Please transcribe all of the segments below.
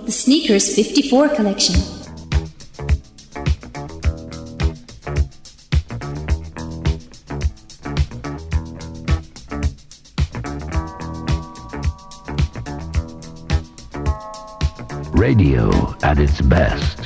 The Sneakers54 collection. Radio at its best.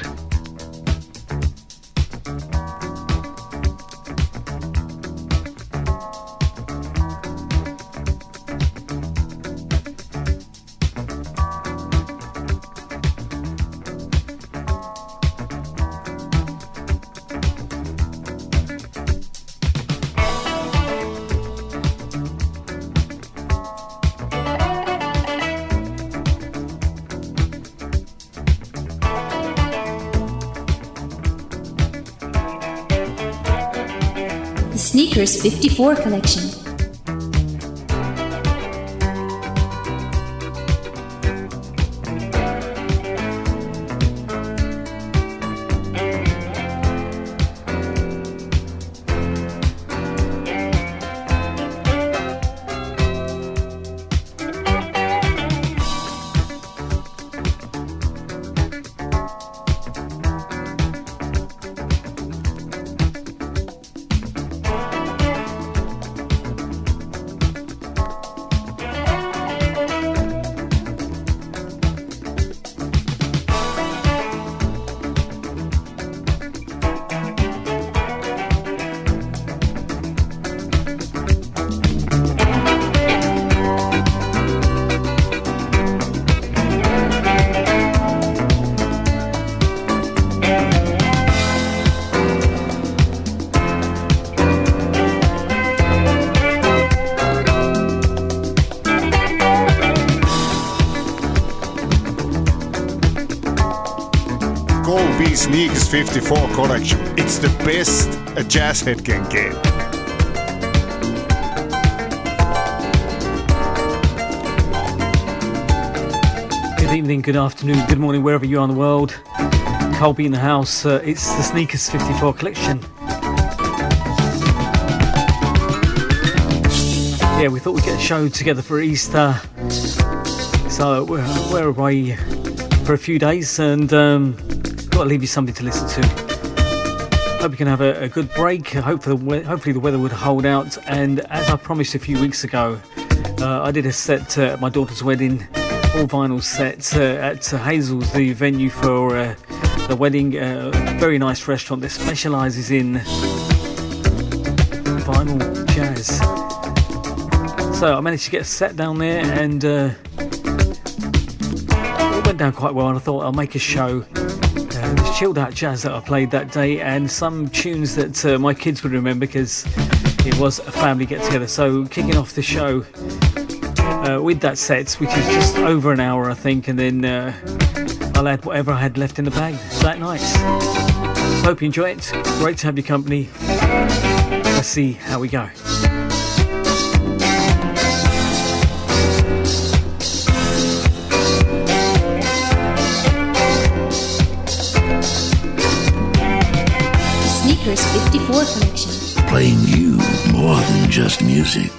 Sneakers54 collection. Sneakers54 collection. It's the best a jazz head can get. Good evening, good afternoon, good morning, wherever you are in the world. Colby in the house. It's the Sneakers54 collection. Yeah, we thought we'd get a show together for Easter. So we're away for a few days and got to leave you something to listen to. Hope you can have a good break. Hopefully the weather would hold out. And as I promised a few weeks ago, I did a set at my daughter's wedding, all vinyl set at Hazels, the venue for the wedding. Very nice restaurant that specialises in vinyl jazz. So I managed to get a set down there and it went down quite well, and I thought I'll make a show. Chilled out jazz that I played that day, and some tunes that my kids would remember because it was a family get together. So kicking off the show with that set, which is just over an hour I think, and then I'll add whatever I had left in the bag that night. So hope you enjoy it. Great to have your company. Let's see how we go. Sneakers54 collection. Playing you more than just music.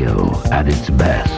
Radio at its best.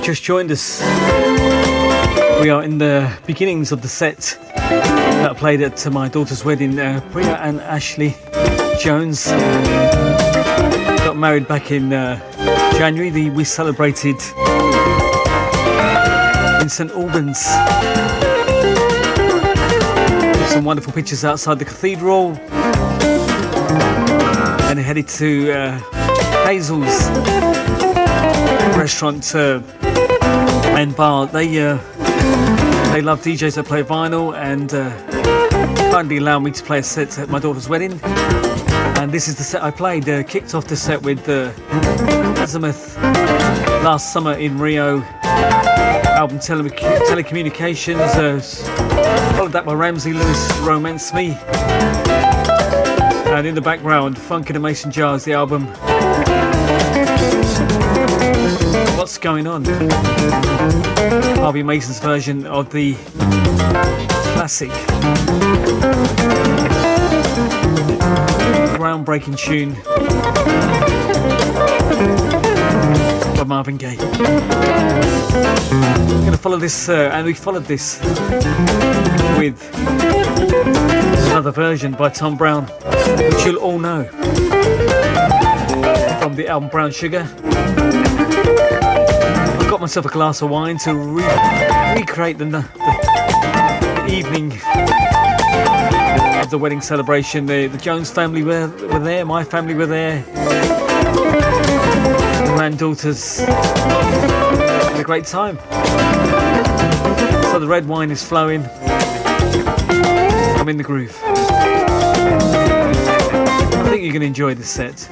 Just joined us, we are in the beginnings of the set that I played at my daughter's wedding. Priya and Ashley Jones got married back in January. We celebrated in St Albans. Some wonderful pictures outside the cathedral. And headed to Hazels restaurant and bar. They love DJs that play vinyl and kindly allowed me to play a set at my daughter's wedding. And this is the set I played. Kicked off the set with Azimuth last summer in Rio. Album Telecommunications. Followed that by Ramsey Lewis, Romance Me. And in the background, Funk in the Mason Jars, the album What's Going On? Harvey Mason's version of the classic, groundbreaking tune by Marvin Gaye. I'm going to follow this, and we followed this with another version by Tom Brown, which you'll all know from the album Brown Sugar. I got myself a glass of wine to recreate the evening of the wedding celebration. The Jones family were there, my family were there, the granddaughters had a great time. So the red wine is flowing. I'm in the groove. I think you're going to enjoy this set.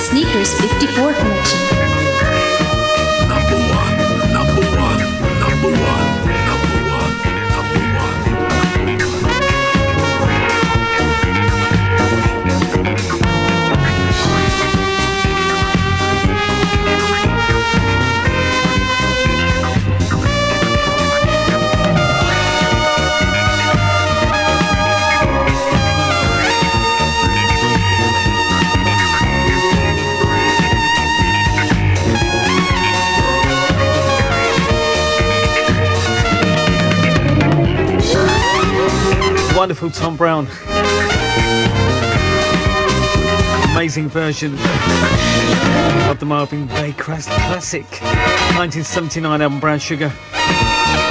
Sneakers54 collection. Number one, number one, number one, number one, number one. Wonderful Tom Brown. Amazing version of the Marvin Gaye classic 1979 album Brown Sugar.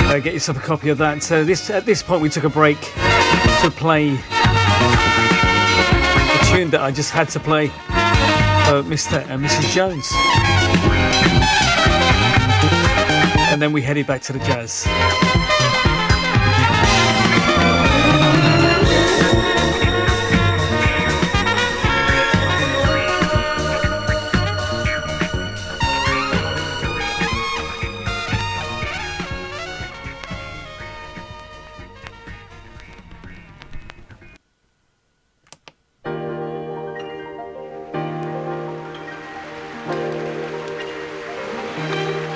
Get yourself a copy of that. At this point we took a break to play a tune that I just had to play, Mr. and Mrs. Jones. And then we headed back to the jazz.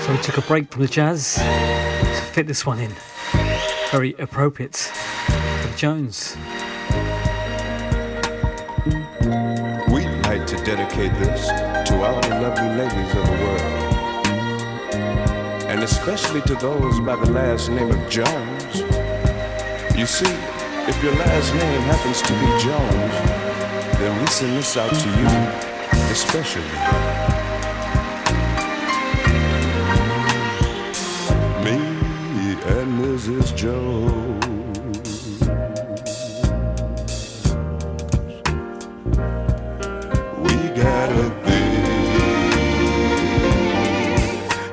So we took a break from the jazz to fit this one in. Very appropriate for the Jones. We'd like to dedicate this to all the lovely ladies of the world, and especially to those by the last name of Jones. You see, if your last name happens to be Jones, then we send this out to you, especially. Me and Mrs. Jones. We got a thing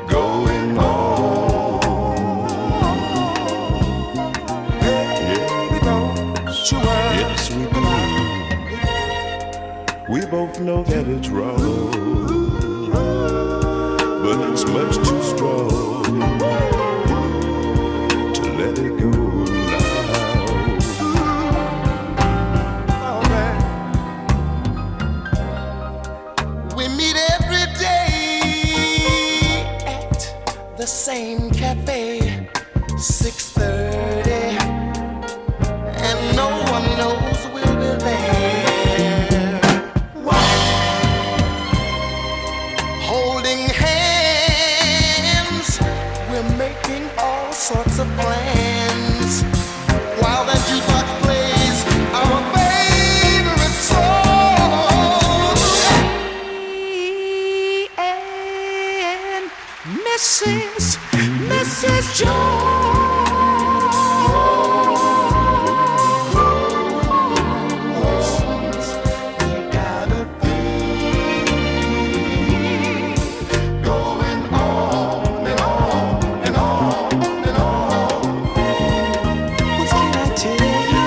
going on. Yeah, we don't sure. Yes, we do. We both know that it's wrong, but it's much too strong. Let it go now. We meet every day at the same cafe, 6:30, and no one knows we'll be there. Holding hands, we're making all sorts of plans while the jukebox plays our favorite song. Me and Mrs. Jones, we got a thing going on and on and on and on. What can I tell you?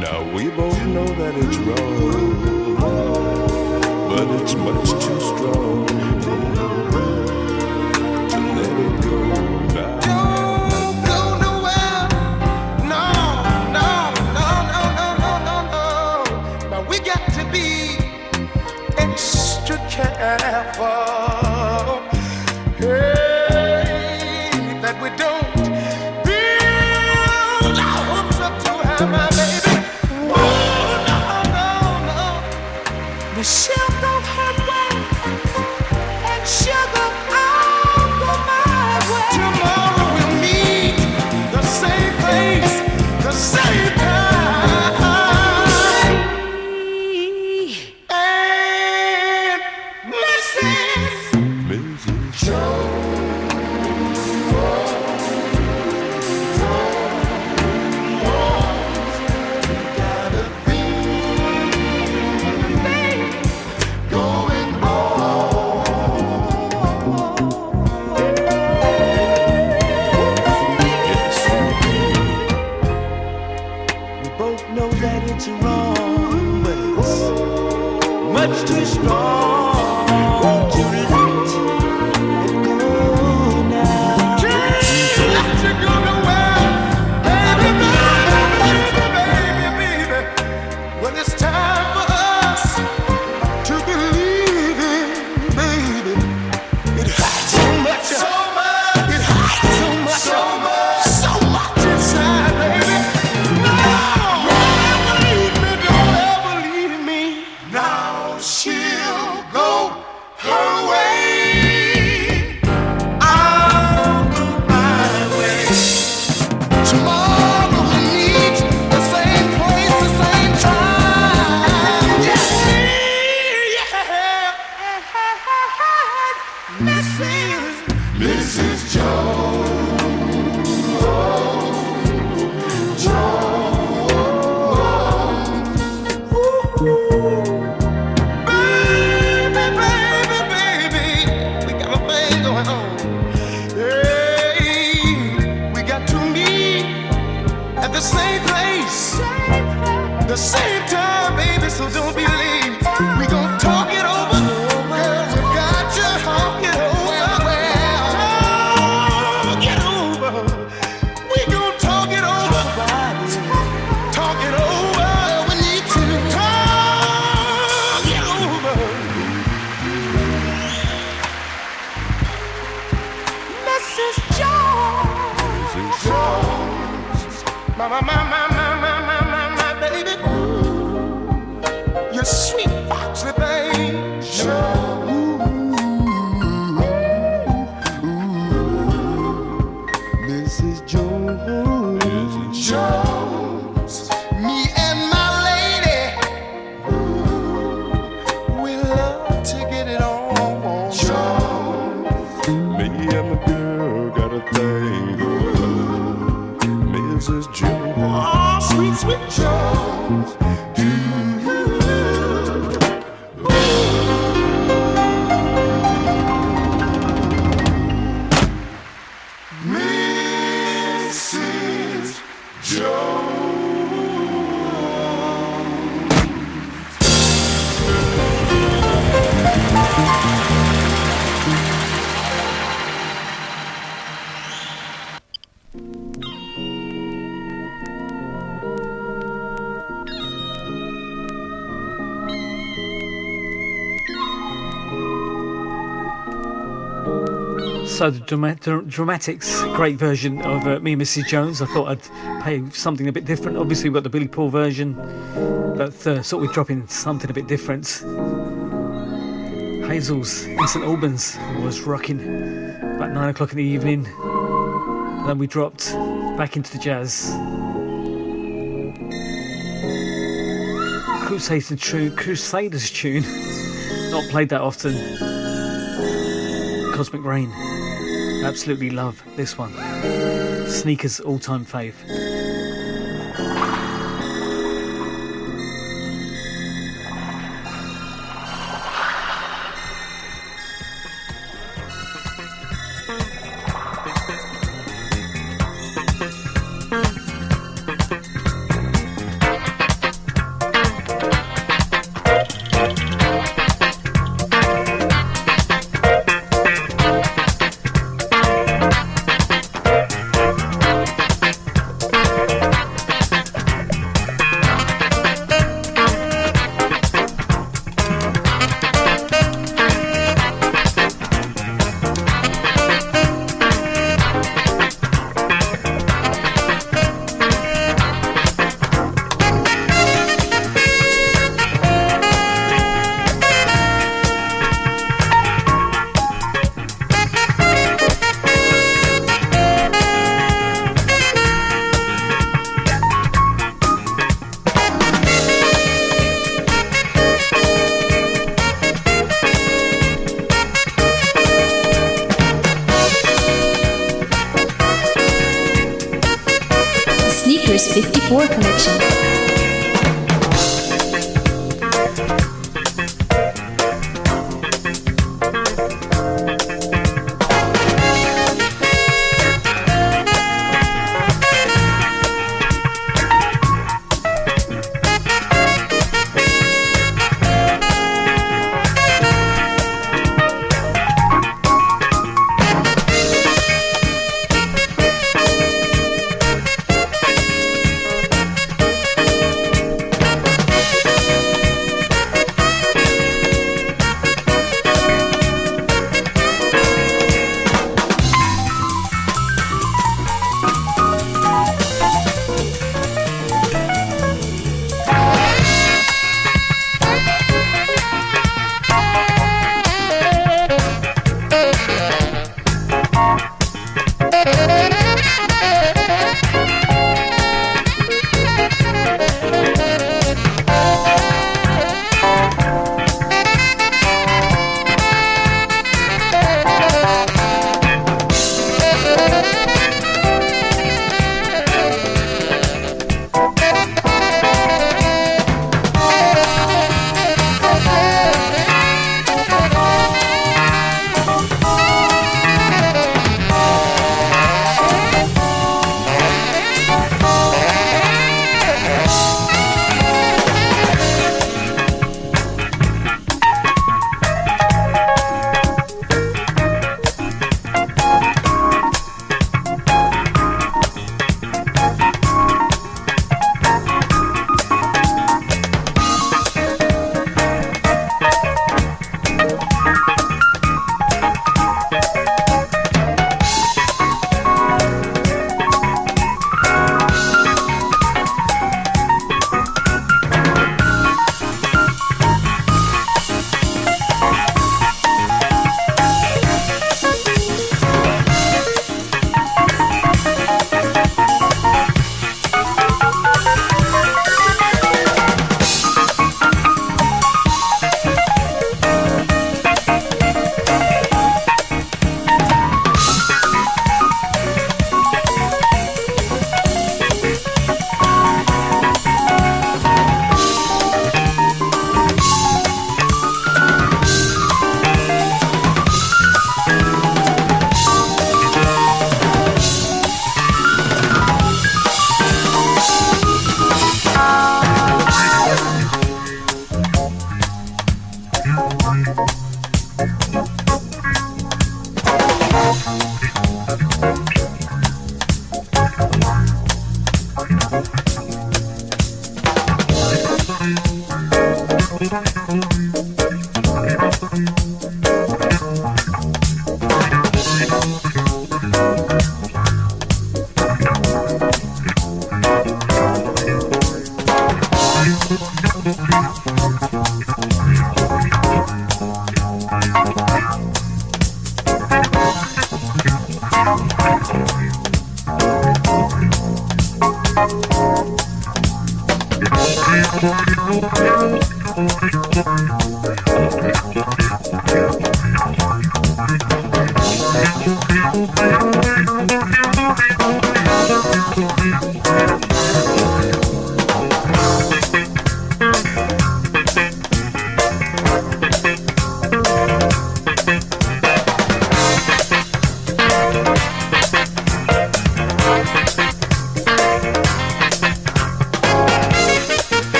Now we both know that it's wrong, but it's much too strong to let it go now. Don't go nowhere. No, no, no, no, no, no, no, no. But we got to be extra careful. Hey, that we don't build our hopes up too high, my baby. Oh, no, no, no. Michelle, don't hurt way. And sugar, I'll go my way. Tomorrow we'll meet the same place, the same time. And Mrs. Mrs. Jones, gotta be much too strong. Won't you let it go now? Can't let you go nowhere, baby, baby, baby, baby. When it's time for us to believe in, baby, it hurts so much, it hurts so much, so much inside, baby. No, don't ever leave me. Now she'll go her way, I'll go my way. Tomorrow we'll meet the same place, the same time. Yes, yeah. Mrs. Jones, baby, we got a thing going on. Hey, we got to meet at the same place, the same time, baby, so don't be late. We gon' talk it over, girl, we got to talk it over. Talk it over. We gon' talk it over. Talk it over. We need to talk it over. Mrs. Jones, my baby, you sweet foxy babe. Mrs. Jones, me and my lady, we love to get it on. Jones, Me and my girl got a thing going. Mrs. Jones. oh, sweet, sweet Jones. Mrs. Jones. So the Dramatics, great version of Me and Mrs. Jones. I thought I'd play something a bit different. Obviously we've got the Billy Paul version, but thought we'd drop in something a bit different. Hazels in St Albans was rocking about 9 o'clock in the evening. Then we dropped back into the jazz. Crusaders tune, not played that often. Cosmic Rain. Absolutely love this one. Sneakers all-time fave. Sneakers54 collection.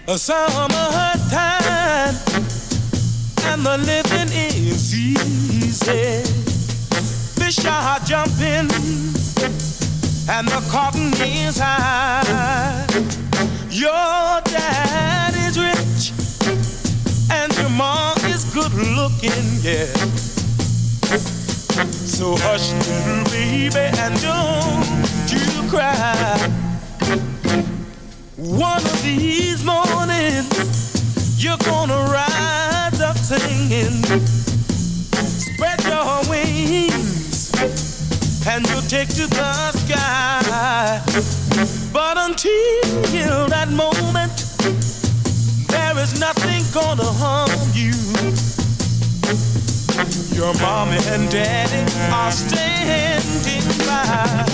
A summertime and the living is easy. Fish are jumping and the cotton is high. Your dad is rich and your mom is good looking, yeah. So hush, little baby, and don't you cry. One of these mornings, you're gonna rise up singing. Spread your wings, and you'll take to the sky. But until that moment, there is nothing gonna harm you. Your mommy and daddy are standing by.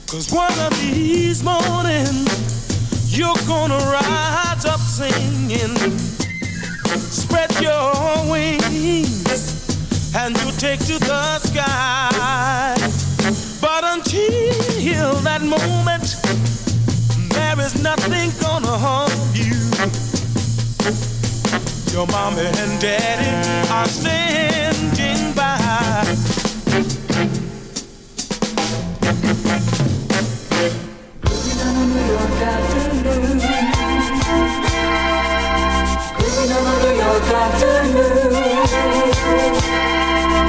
Cause one of these mornings, you're gonna rise up singing. Spread your wings, and you'll take to the sky. But until that moment, there is nothing gonna harm you. Your mommy and daddy are standing by.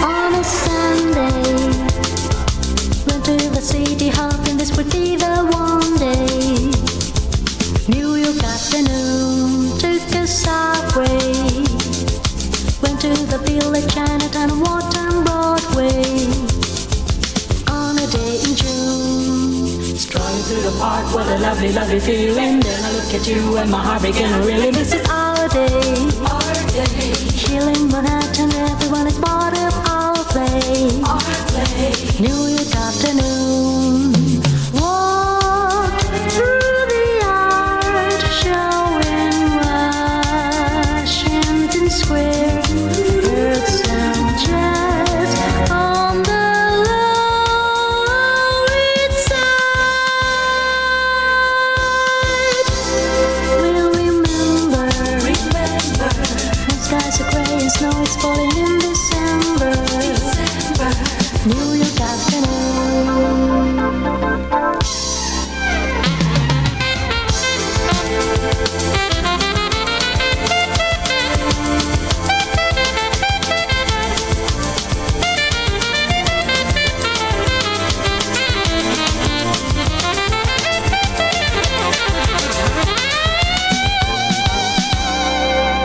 On a Sunday, went to the city hoping this would be the one day. New York afternoon, took a subway, went to the village, Chinatown, and walked on Broadway. On a day in June, strolling through the park with a lovely, lovely feeling. Then I look at you and my heart began to really miss it. Our day, here in Manhattan, everyone is part of our play. New York afternoon, walk through the art show in Washington Square. Heard some jazz on the New York afternoon.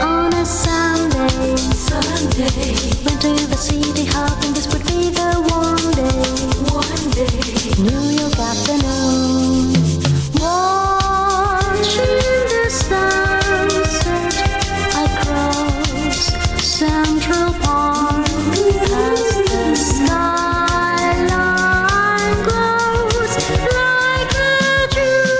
On a Sunday, went to the city hoping this would be the one day. New York afternoon, watching the sunset across Central Park as the skyline glows like a jewel.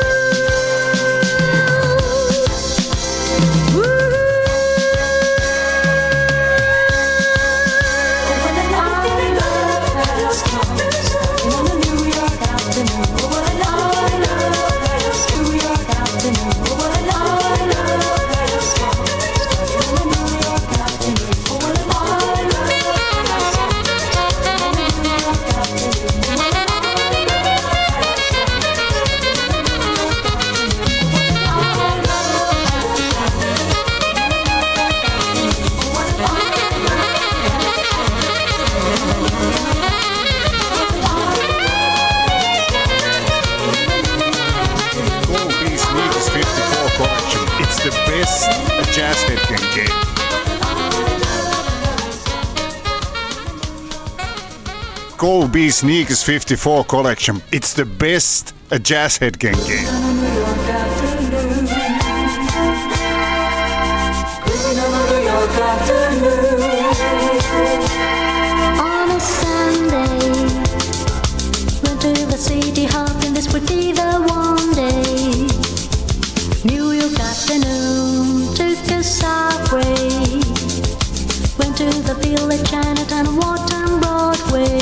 Koal's Sneakers54 collection. It's the best a jazz head can get. Koal's Sneakers54 collection. It's the best a jazz head can get. On a Sunday, went to the city hoping this would be the one day. New York afternoon, took a subway, went to the village Chinatown and walked on Broadway.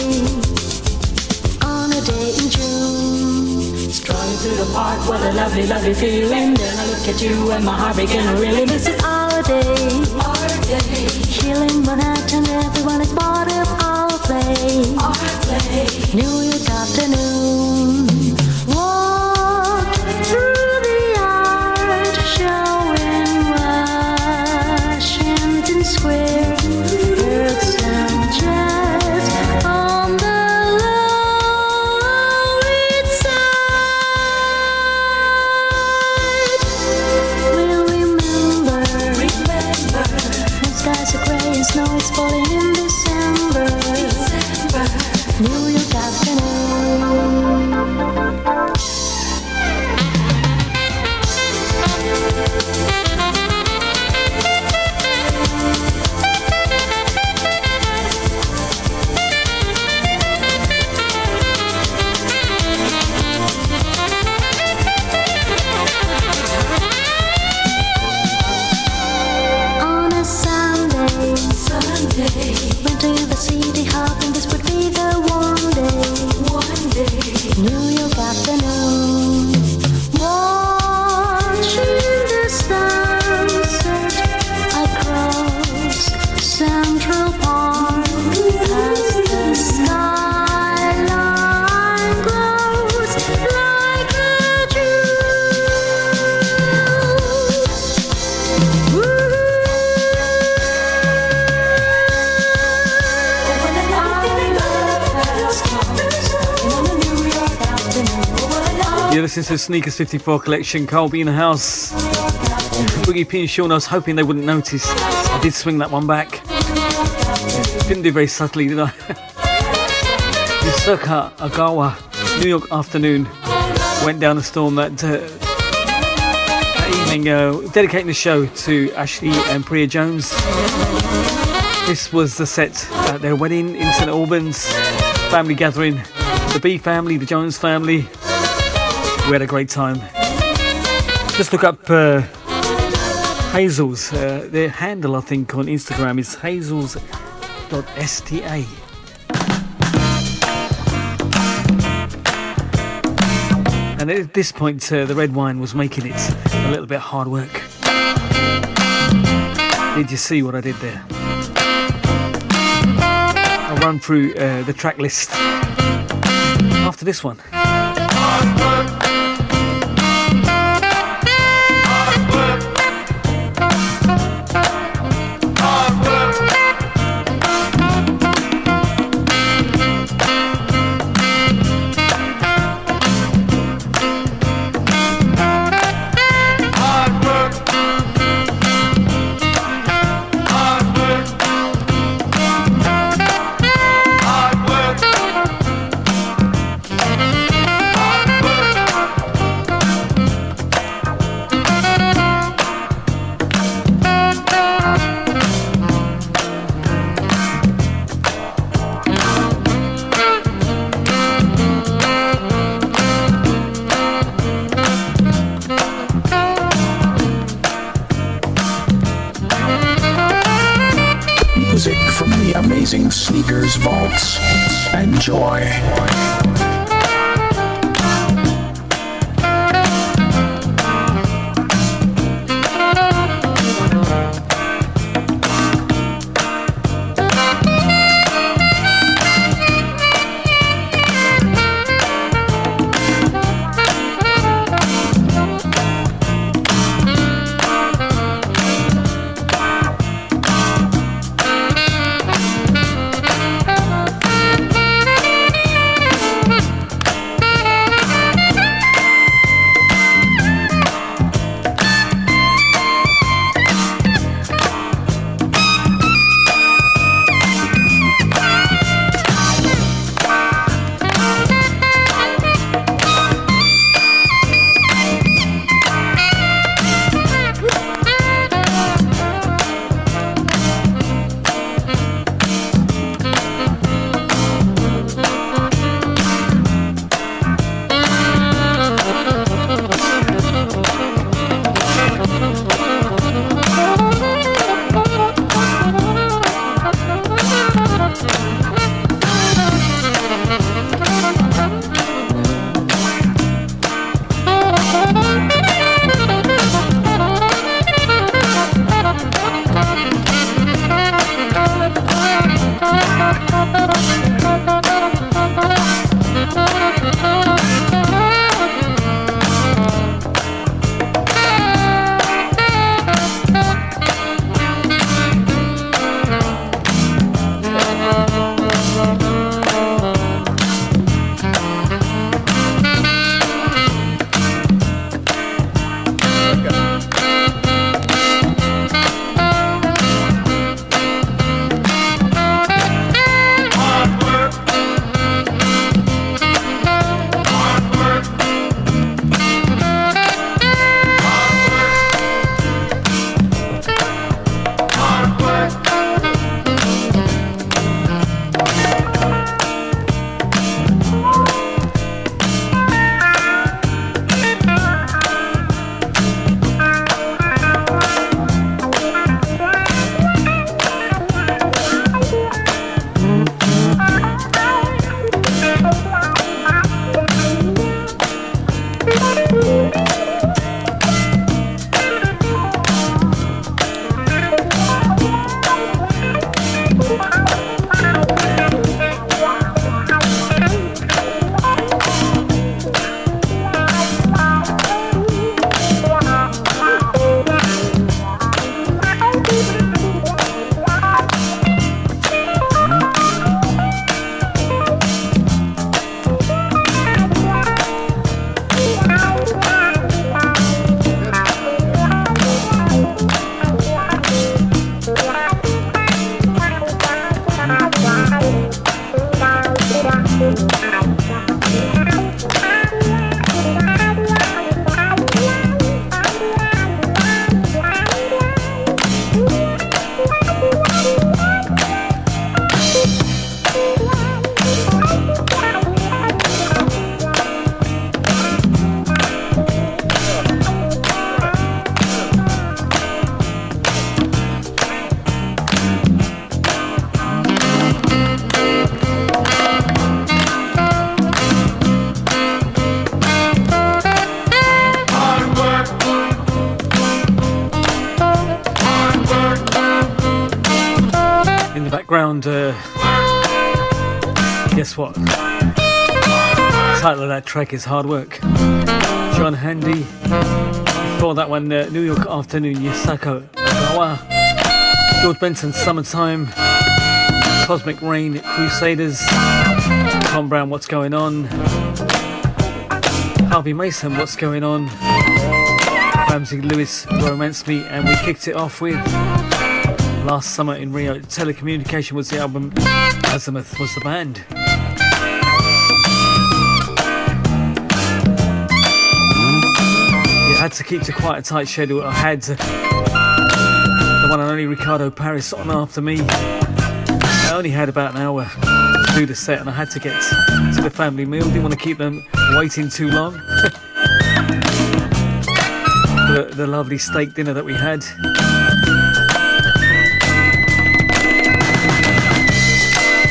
On a day in June, strolling through the park with a lovely, lovely feeling. Then I look at you and my heart began to really miss it. Our day, chilling Manhattan, everyone is part of our play. New York afternoon, walk through the art show in Washington Square. Heard some jazz on the Lower East Side. We'll remember when skies are gray and snow is falling in December. New York afternoon. On a Sunday, went to the city hoping this would be the one day. New York afternoon, watching the sunset across Central Park as the skyline glows like a You're listening to Sneakers54 collection. Koal in the house. Boogie P and Sean, I was hoping they wouldn't notice. I did swing that one back. Didn't do very subtly, did I? Yusuka Agawa, New York afternoon. Went down a storm that evening, dedicating the show to Ashley and Priya Jones. This was the set at their wedding in St Albans. Family gathering. The B family, the Jones family. We had a great time. Just look up Hazels. Their handle, I think, on Instagram is hazels.sta. And at this point, the red wine was making it a little bit hard work. Did you see what I did there? I run through the track list after this one. Sneakers vaults. Enjoy. Guess what? The title of that track is Hard Work. John Handy. Before that one, New York Afternoon, Yasako Ogawa. George Benson, Summertime. Cosmic Rain, Crusaders. Tom Brown, What's Going On. Harvey Mason, What's Going On. Ramsey Lewis, Romance Me. And we kicked it off with Last Summer in Rio. Telecommunication was the album. Azimuth was the band. You had to keep to quite a tight schedule. I had the one and only Ricardo Paris on after me. I only had about an hour to do the set, and I had to get to the family meal. Didn't want to keep them waiting too long. the lovely steak dinner that we had.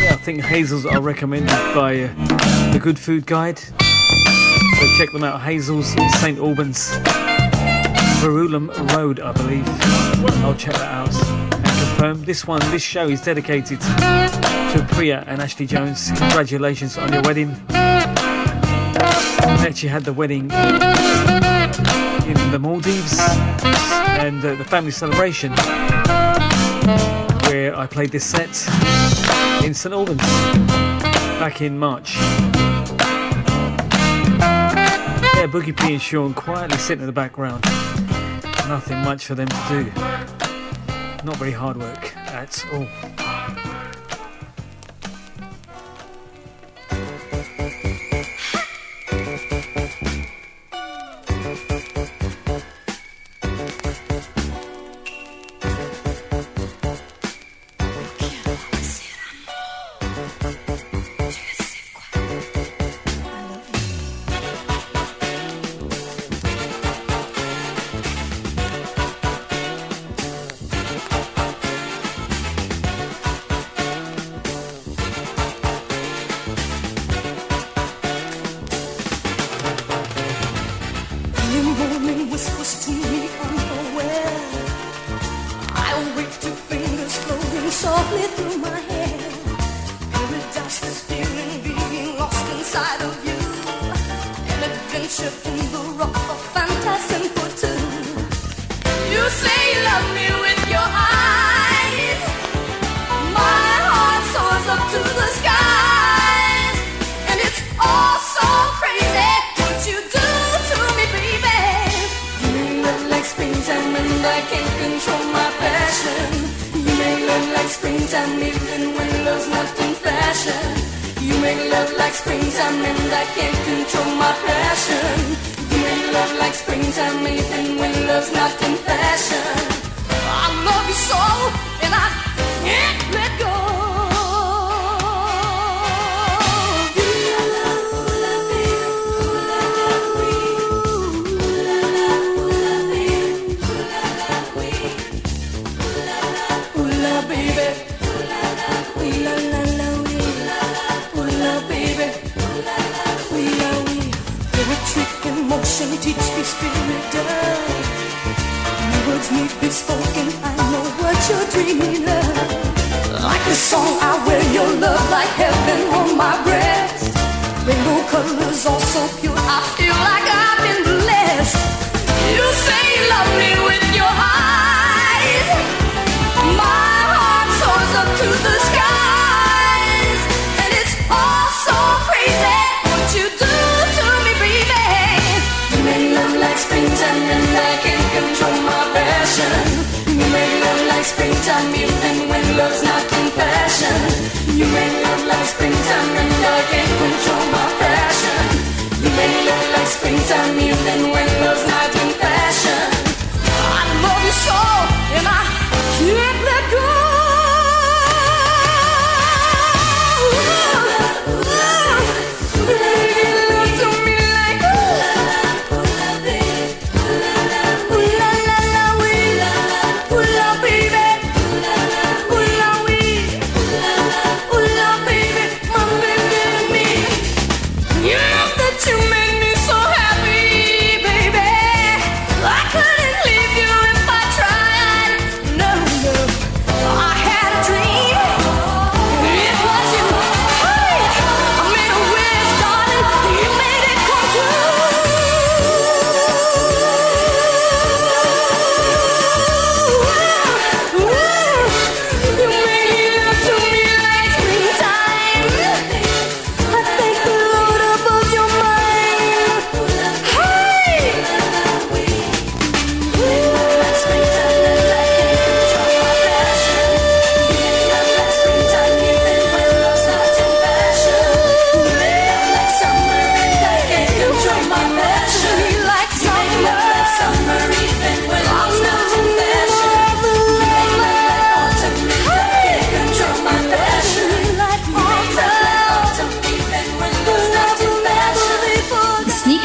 Yeah, I think Hazels are recommended by the Good Food Guide. So check them out. Hazels in St Albans, Verulam Road, I believe. I'll check that out and confirm. This show is dedicated to Priya and Ashley Jones. Congratulations on your wedding. I actually had the wedding in the Maldives, and the family celebration where I played this set in St Albans back in March. Yeah, Boogie P and Sean quietly sitting in the background. Nothing much for them to do. Not very hard work at all.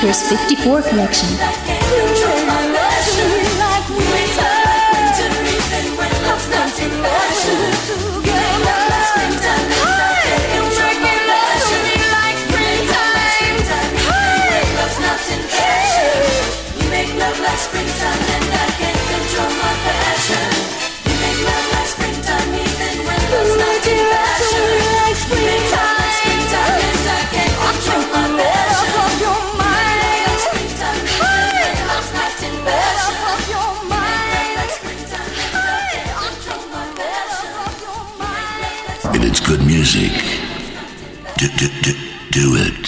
Sneakers54 collection. If it's good music, do it.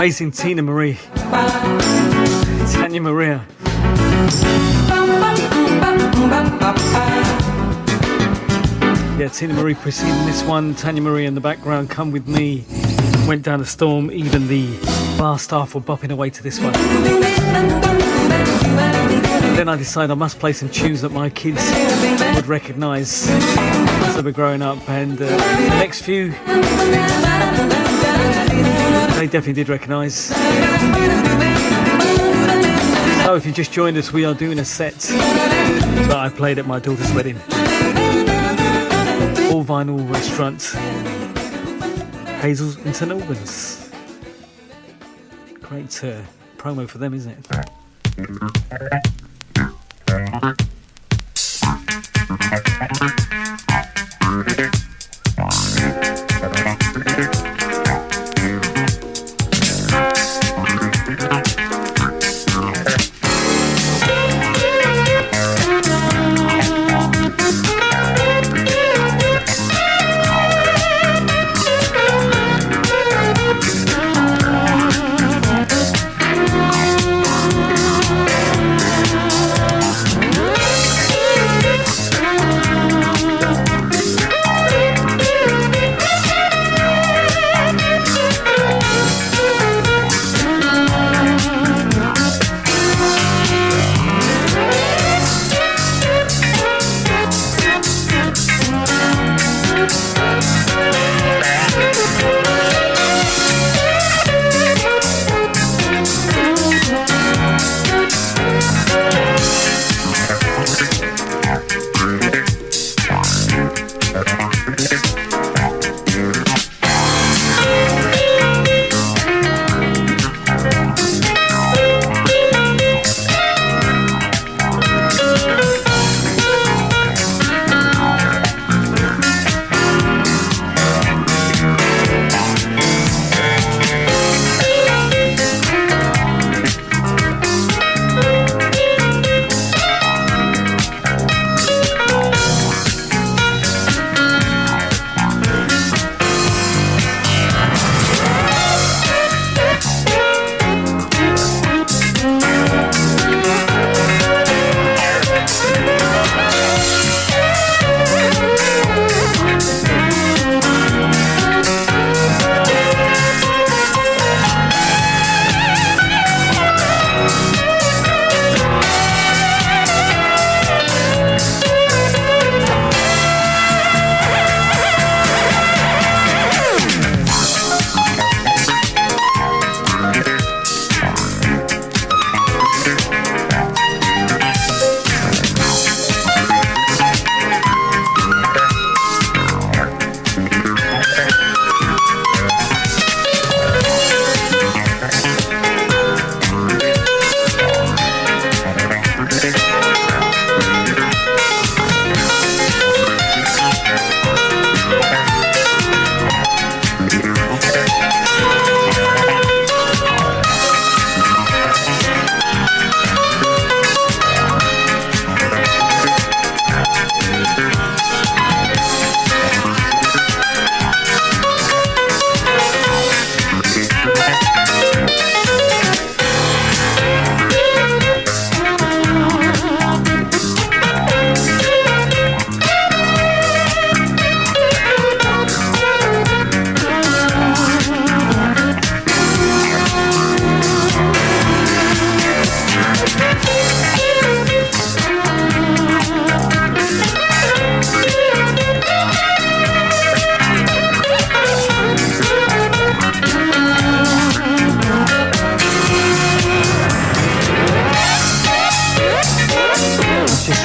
Amazing Tanya Maria. Yeah, Tina Marie preceding this one. Tanya Marie in the background. Come with me. Went down a storm. Even the bar staff were bopping away to this one. Then I decided I must play some tunes that my kids would recognise as they were growing up, and the next few they definitely did recognise. So if you just joined us, we are doing a set that I played at my daughter's wedding. All vinyl restaurant, Hazels in St Albans. Great promo for them, isn't it?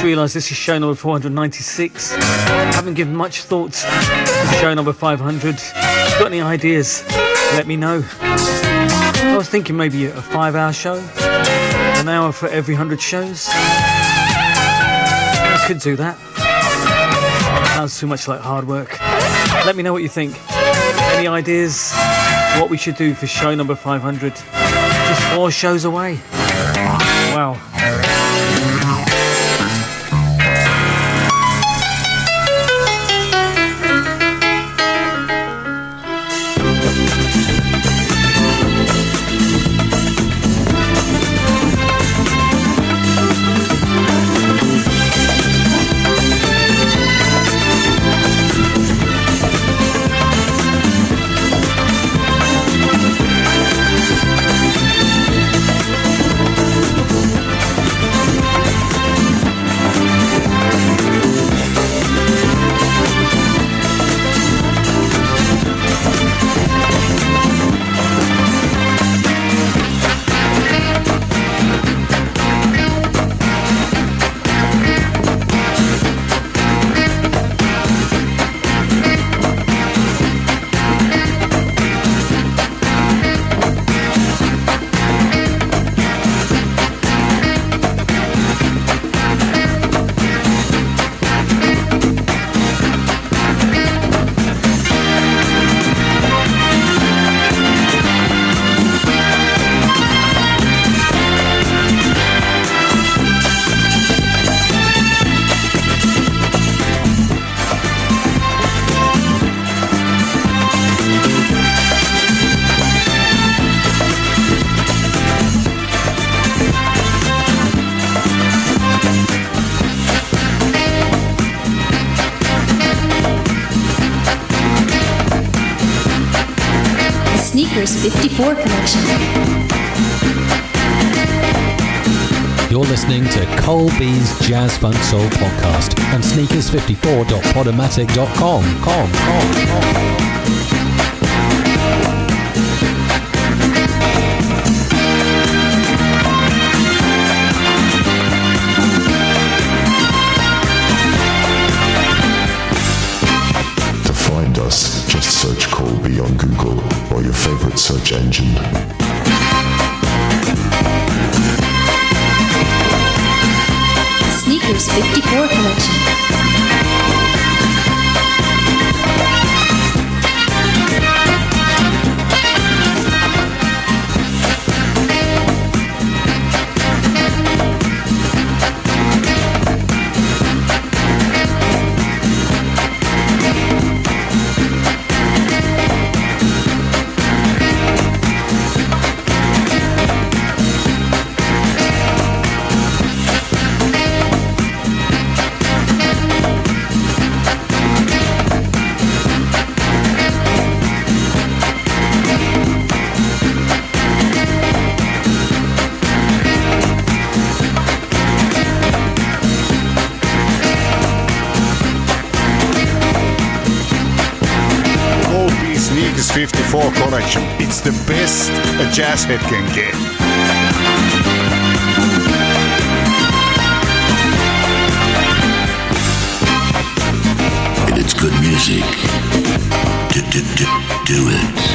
Realise this is show number 496. Haven't given much thought to show number 500. If you've got any ideas, let me know. I was thinking maybe a 5-hour show, an hour for every 100 shows. I could do that. Sounds too much like hard work. Let me know what you think. Any ideas what we should do for show number 500? Just 4 shows away. Wow. Sneakers54 collection. You're listening to Koal B's Jazz Funk Soul podcast on sneakers54.podomatic.com. To find us, just search Koal B on Google or your favorite search engine. Sneakers54 collection. Sneakers54 collection. It's the best a jazz head can get. If it's good music, do it.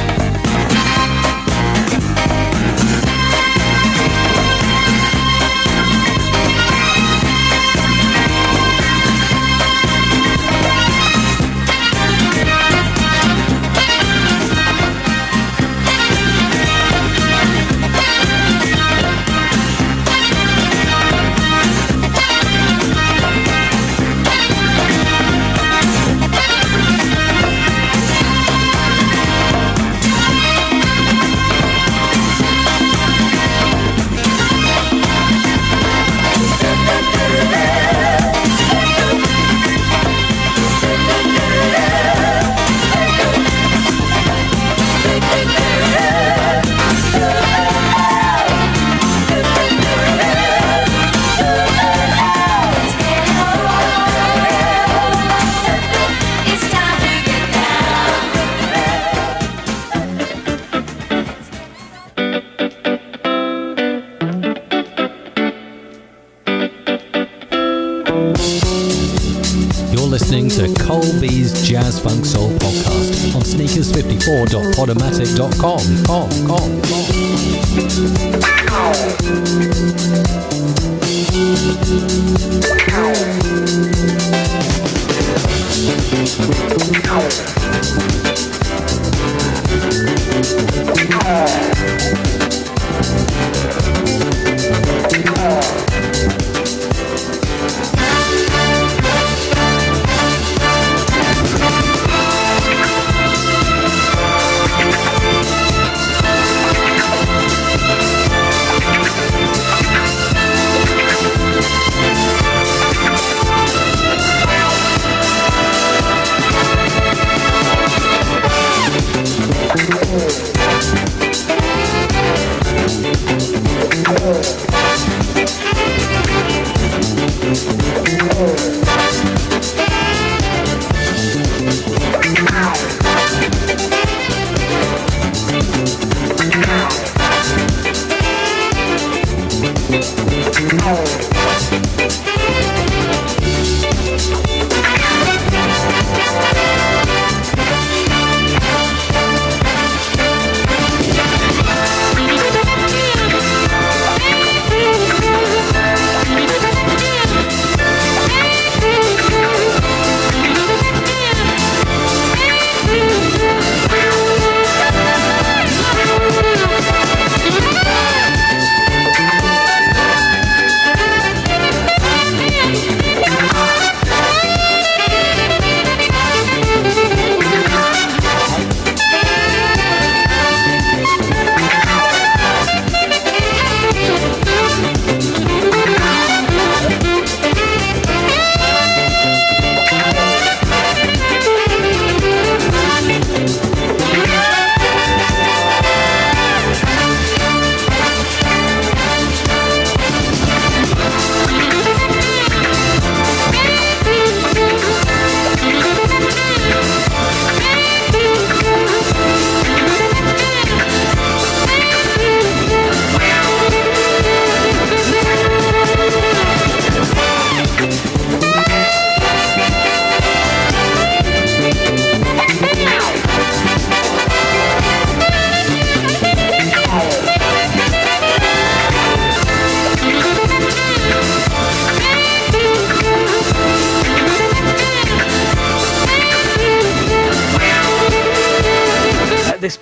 Listening to Koal B's Jazz Funk Soul podcast on sneakers54.podomatic.com.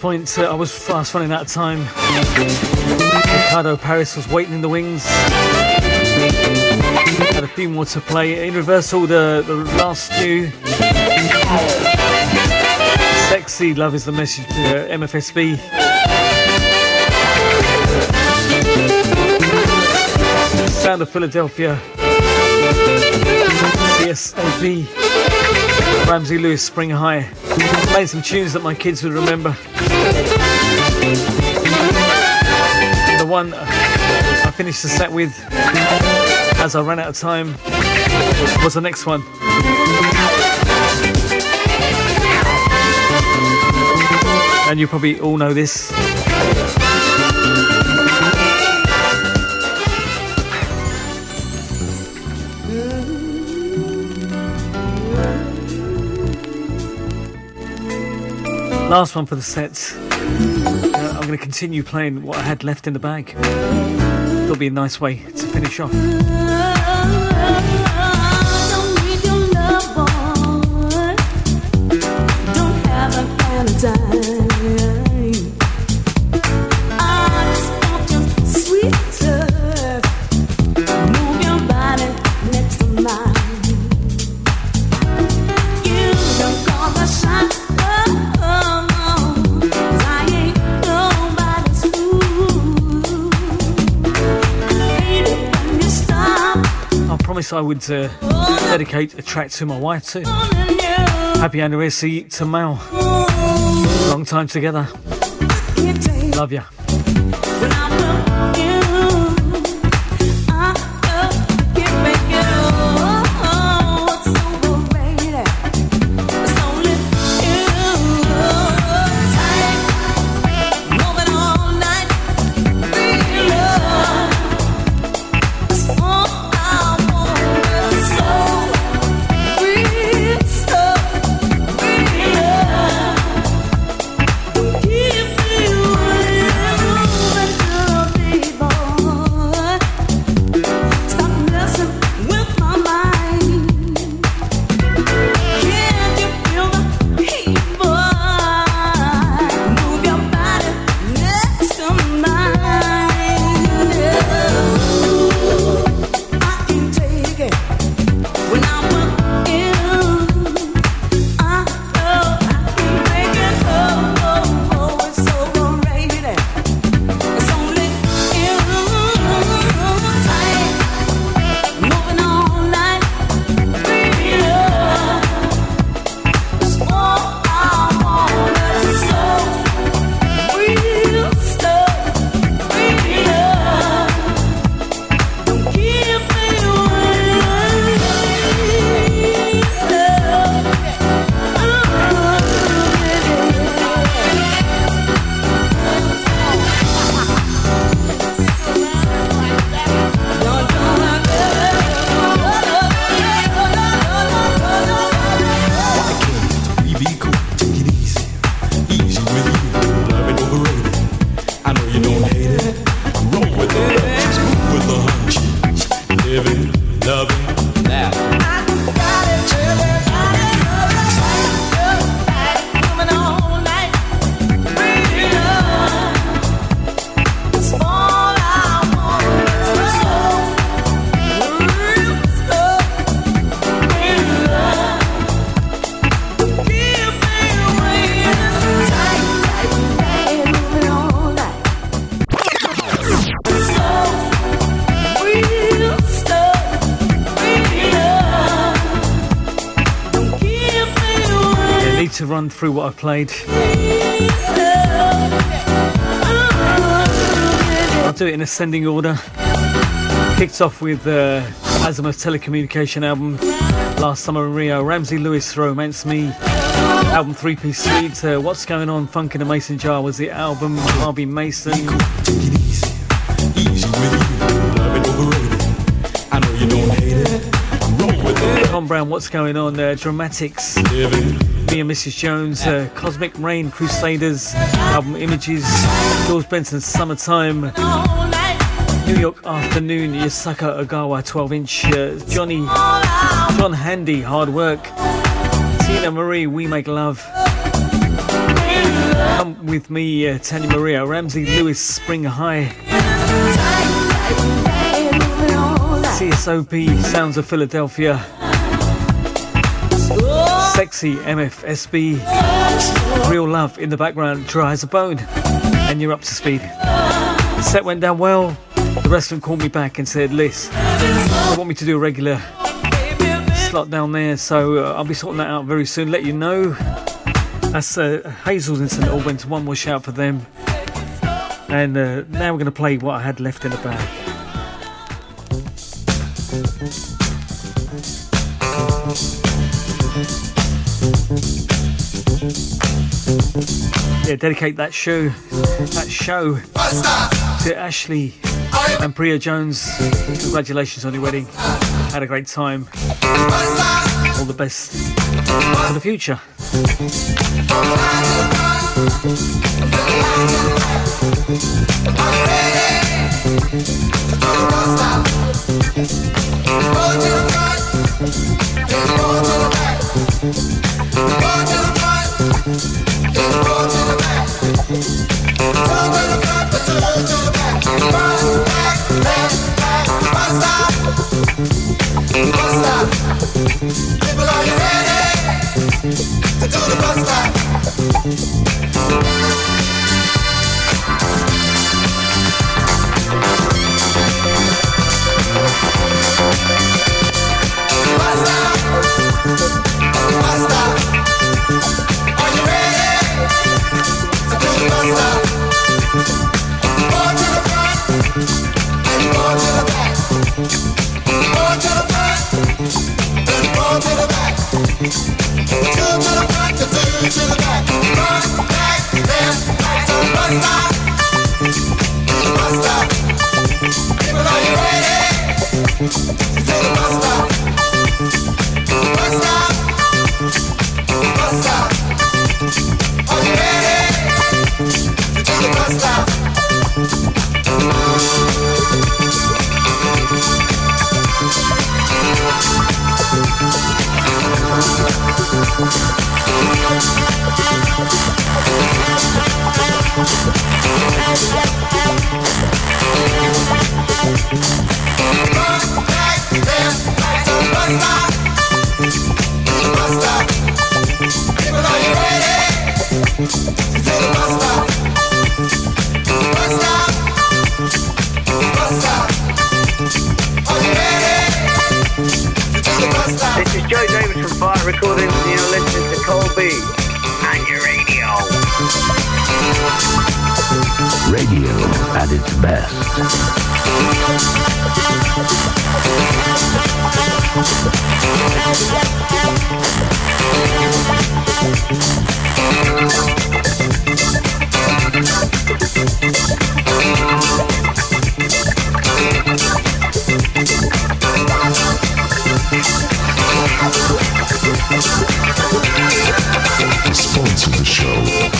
point, I was fast running out of time. Ricardo Paris was waiting in the wings. Had a few more to play. In reversal, the last few. Sexy Love is the message to MFSB. Sound of Philadelphia. CSAP. Ramsey Lewis, Spring High. Playing some tunes that my kids would remember. The one I finished the set with, as I ran out of time, was the next one. And you probably all know this. Last one for the set. I'm going to continue playing what I had left in the bag. It'll be a nice way to finish off. I would dedicate a track to my wife too. Happy anniversary to Mal. Long time together. Love ya. To run through what I've played. I'll do it in ascending order. Kicked off with Azimuth Telecommunication album last summer in Rio. Ramsey Lewis, Romance Me. Album 3-piece suite. What's Going On, Funk in a Mason Jar was the album. Harvey Mason. Tom Brown, What's Going On, Dramatics. Me and Mrs. Jones, Cosmic Rain, Crusaders, album Images, George Benson's Summertime, New York Afternoon, Yasaka Ogawa, 12-inch, John Handy, Hard Work, Tina Marie, We Make Love, Come with me, Tanya Maria, Ramsey Lewis, Spring High. CSOP, Sounds of Philadelphia. Sexy, MFSB. Real Love in the background, Dry as a Bone. And you're up to speed. The set went down well. The restaurant called me back and said, Liz, they want me to do a regular slot down there, so I'll be sorting that out very soon. Let you know. That's Hazels in St Albans. One more shout for them. And now we're going to play what I had left in the bag. Yeah, dedicate that show to Ashley and Priya Jones. Congratulations on your wedding. Had a great time. All the best for the future. People, are you ready to do the bus stop? Bus stop, bus stop. Are you ready to do the bus stop? Going to the front and going to the back. Going to the front. Roll to the back, two to the front, two to the back, front, back, left, right, to the bus stop, bus stop. People, are you ready to do the bus stop? Bus stop, bus stop. Are you ready to do the bus stop? This is Joe Davis from Fire Recordings, and you're listening to Koal B and your radio. Radio at its best. Sponsor the show.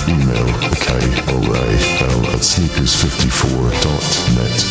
Email k.o'ray@sneakers54.net.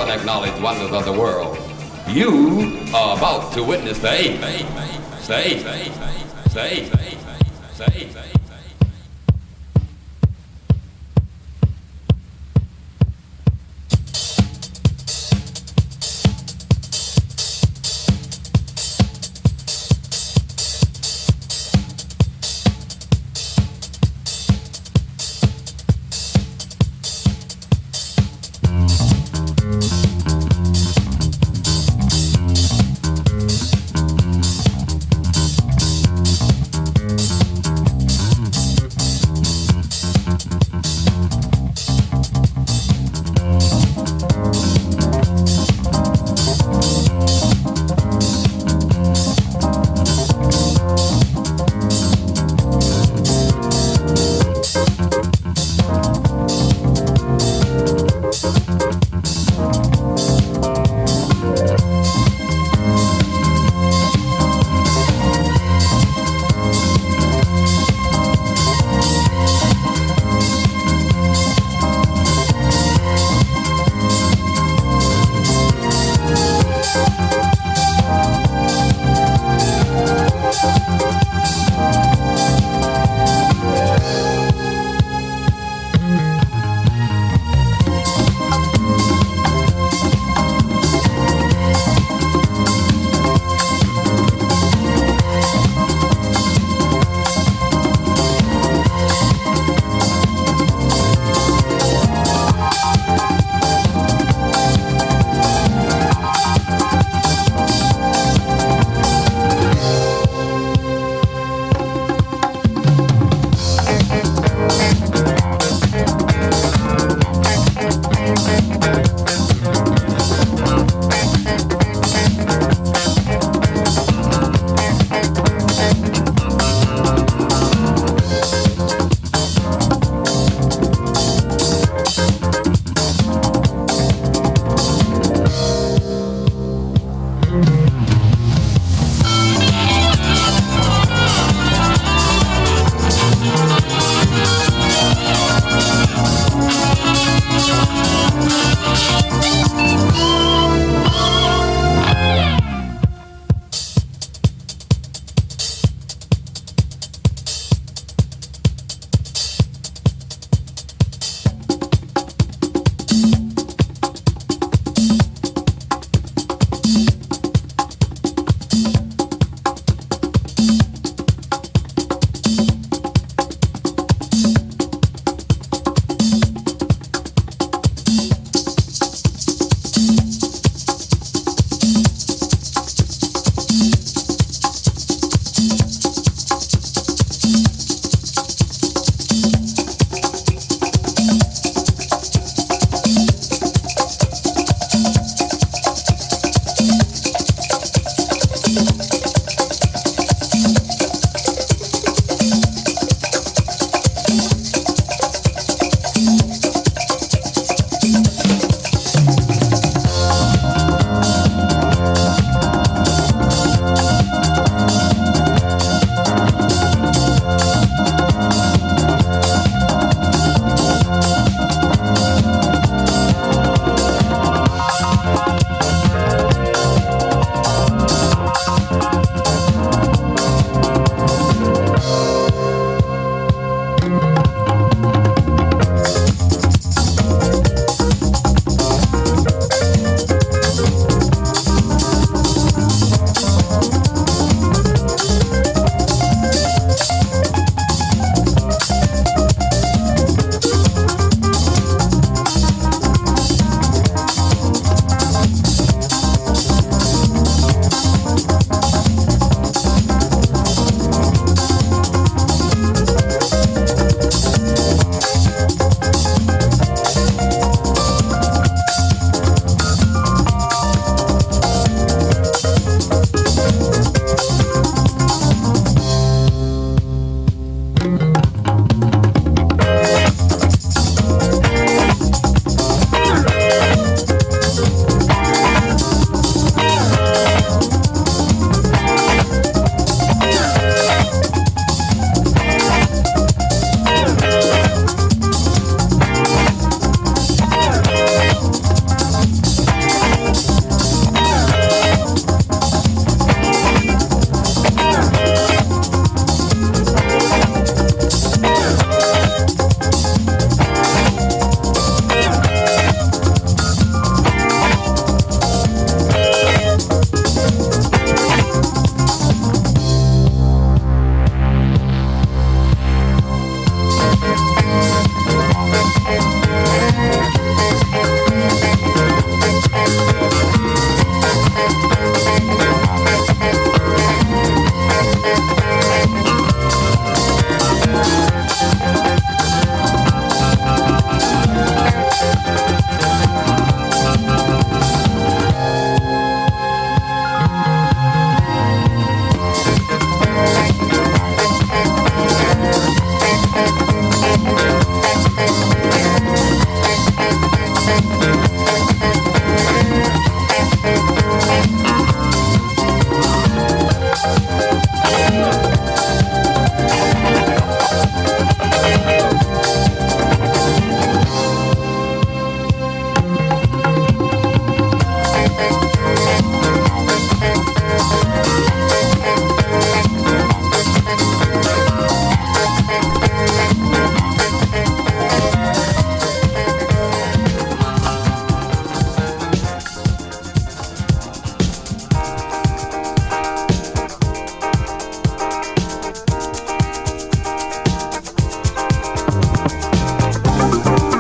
Acknowledged wonders of the world. You are about to witness the eighth.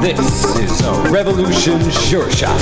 This is a Revolution Sure Shot.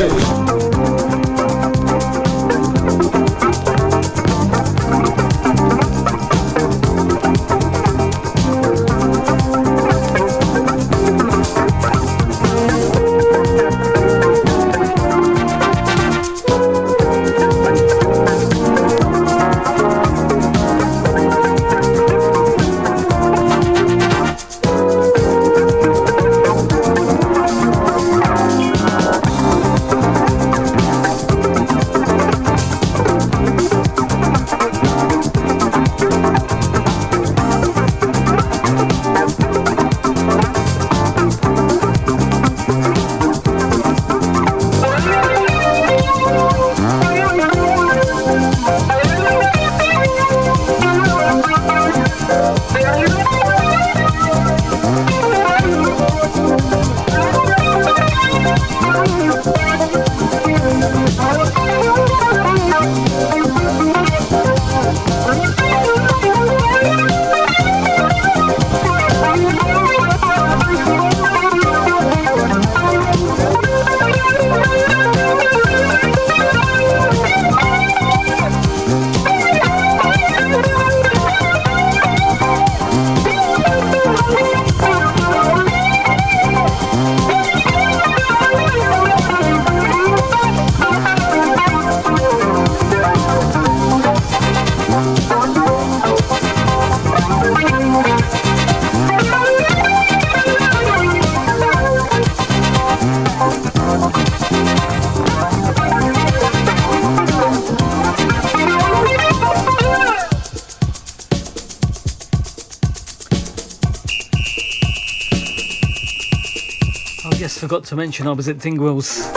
Forgot to mention I was at Dingwell's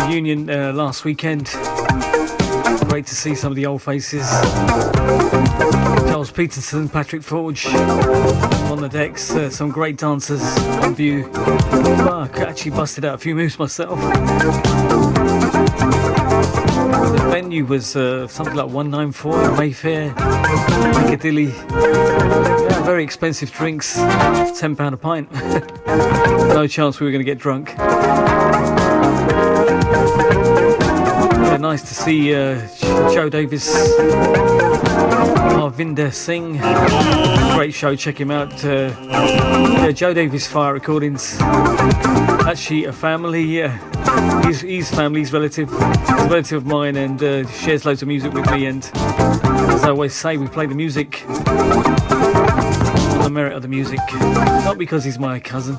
reunion last weekend. Great to see some of the old faces. Charles Peterson, Patrick Forge on the decks, some great dancers on view. I actually busted out a few moves myself. The venue was something like 194 in Mayfair, Piccadilly. Yeah, very expensive drinks, £10 a pint. No chance we were going to get drunk. Yeah, nice to see Joe Davis, Arvinder Singh. Great show, check him out. Joe Davis Fire Recordings. Actually a family, his family's relative. He's a relative of mine and shares loads of music with me, and as I always say, we play the music on the merit of the music, not because he's my cousin.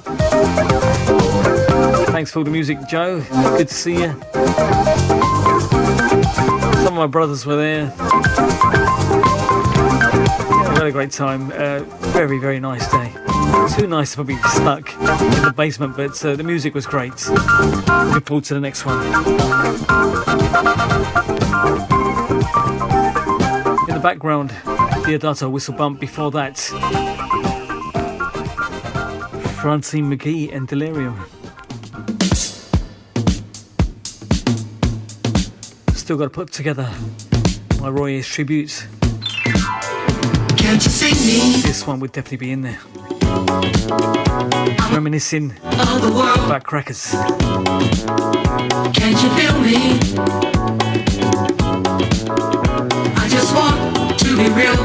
Thanks for all the music, Joe. Good to see you. Some of my brothers were there. Yeah, we had a great time. Very, very nice day. Too nice to be stuck in the basement, but the music was great. Look forward to the next one. In the background, Diodato whistle bump. Before that, Francine McGee and Delirium. Still got to put together my Roy Ayers tributes. Can't you see me? This one would definitely be in there. Reminiscing Of the world. about crackers. Can't you feel me? I just want to be real.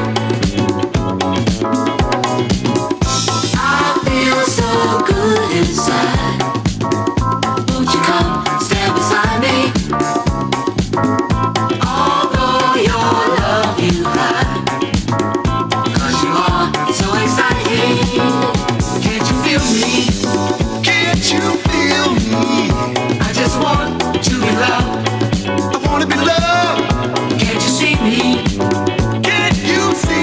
I feel so good inside. Won't you come stand beside me? Although your love you hide, 'cause you are so exciting. Can't you feel me? Can't you feel me? I just want to be loved. I want to be loved. Can't you see me? Can't you see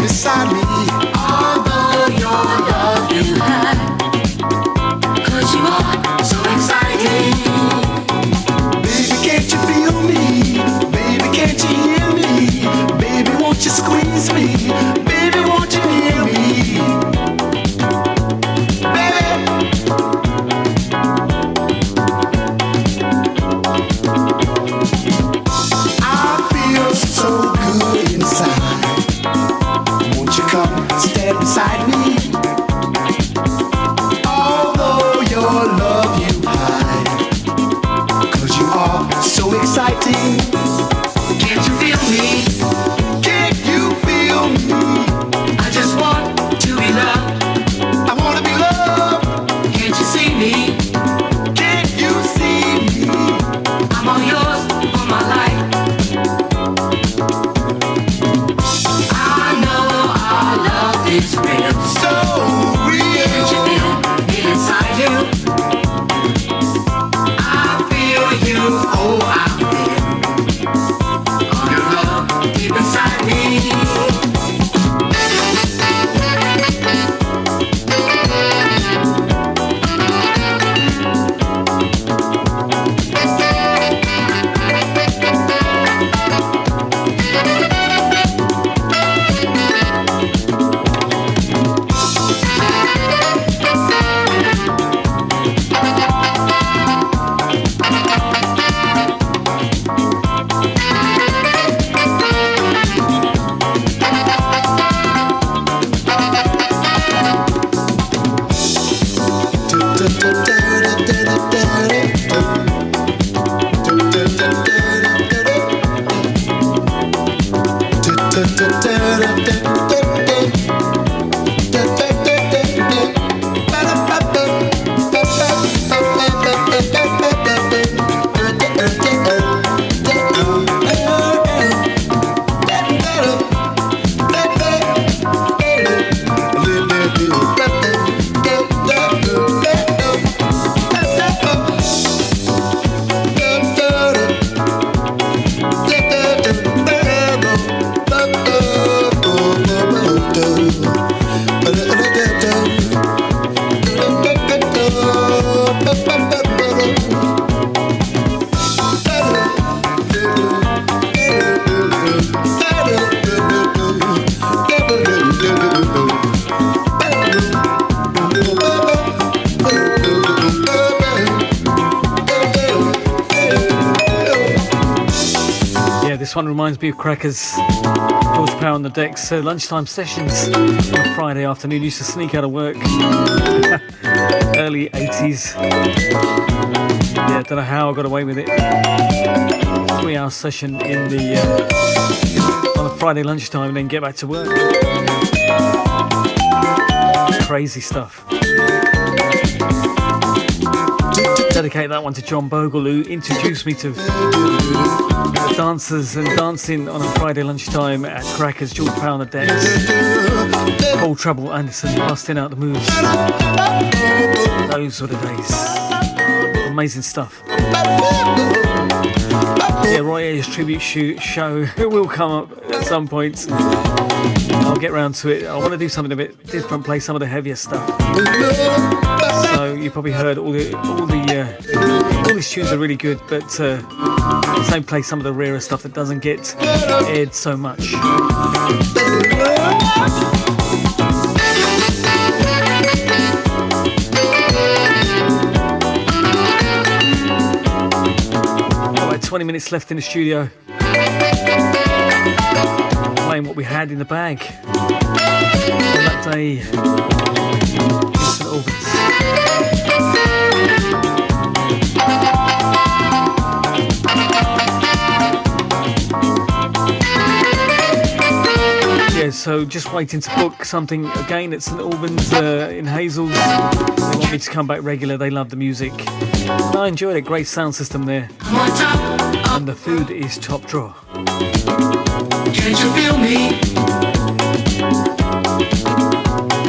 beside me. Although your love you hide, 'cause you are so exciting. Baby, can't you feel me? Baby, can't you hear me? Baby, won't you squeeze me? Baby, won't you hear me? Stand beside me. Although your love you hide, 'cause you are so exciting. Can't you feel me? Can't you feel me? I just want to be loved. I wanna be loved. Can't you see me? Can't you see me? I'm all yours for my life. It's real, so real. Can't you feel it inside you? I feel you, oh I feel all your love deep inside me. This one reminds me of Crackers. George Power on the decks. Lunchtime sessions on a Friday afternoon. Used to sneak out of work. Early 80s. Yeah, don't know how I got away with it. 3-hour session in the on a Friday lunchtime and then get back to work. Crazy stuff. Dedicate that one to John Bogle, who introduced me to the dancers and dancing on a Friday lunchtime at Crackers. George Power on the decks, Paul Trouble Anderson busting out the moves. Those were the days. Amazing stuff. Yeah, Roy Ayers tribute show will come up at some point. I'll get round to it. I want to do something a bit different, play some of the heavier stuff. So you probably heard all these tunes are really good, but same play some of the rarer stuff that doesn't get aired so much. Alright, 20 minutes left in the studio. Playing what we had in the bag on that day in St Albans. Yeah, so just waiting to book something again at St Albans in Hazels. They want me to come back regular. They love the music. I enjoyed it. Great sound system there. And the food is top drawer. Can't you feel me?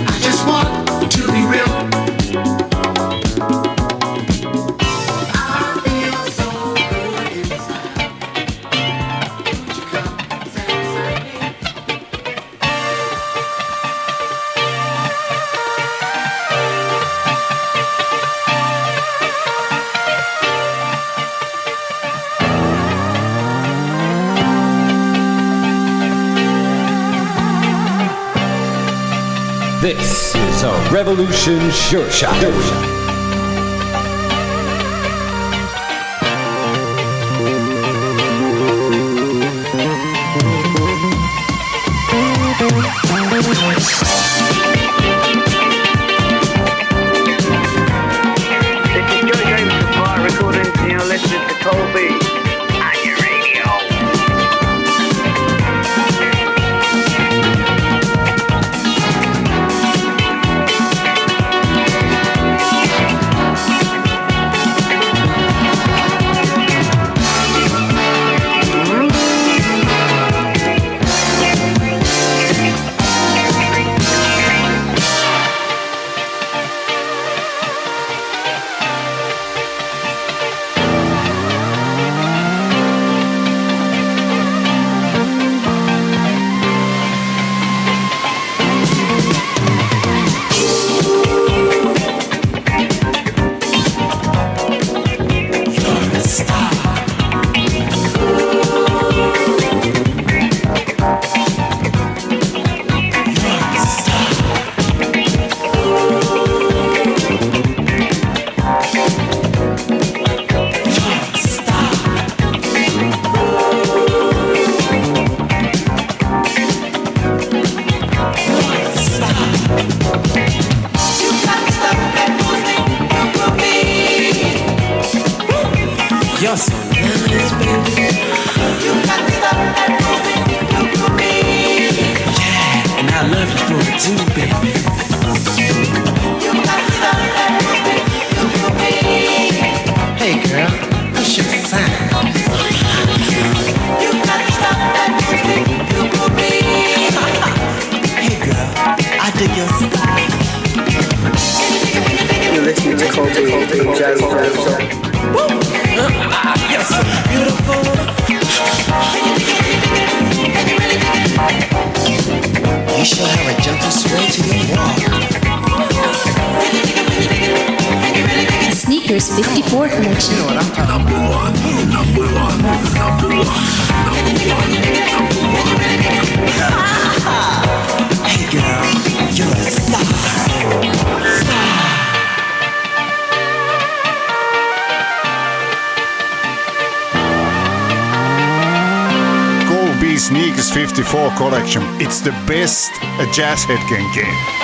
I just want to be real. I feel so good inside. Won't you come stand beside me? This is a Revolution Sure Shot. Sneakers54 collection. You know what I'm talking about. Number one. Hey girl, you're a star. Koal B Sneakers54 collection. It's the best a jazz head can get.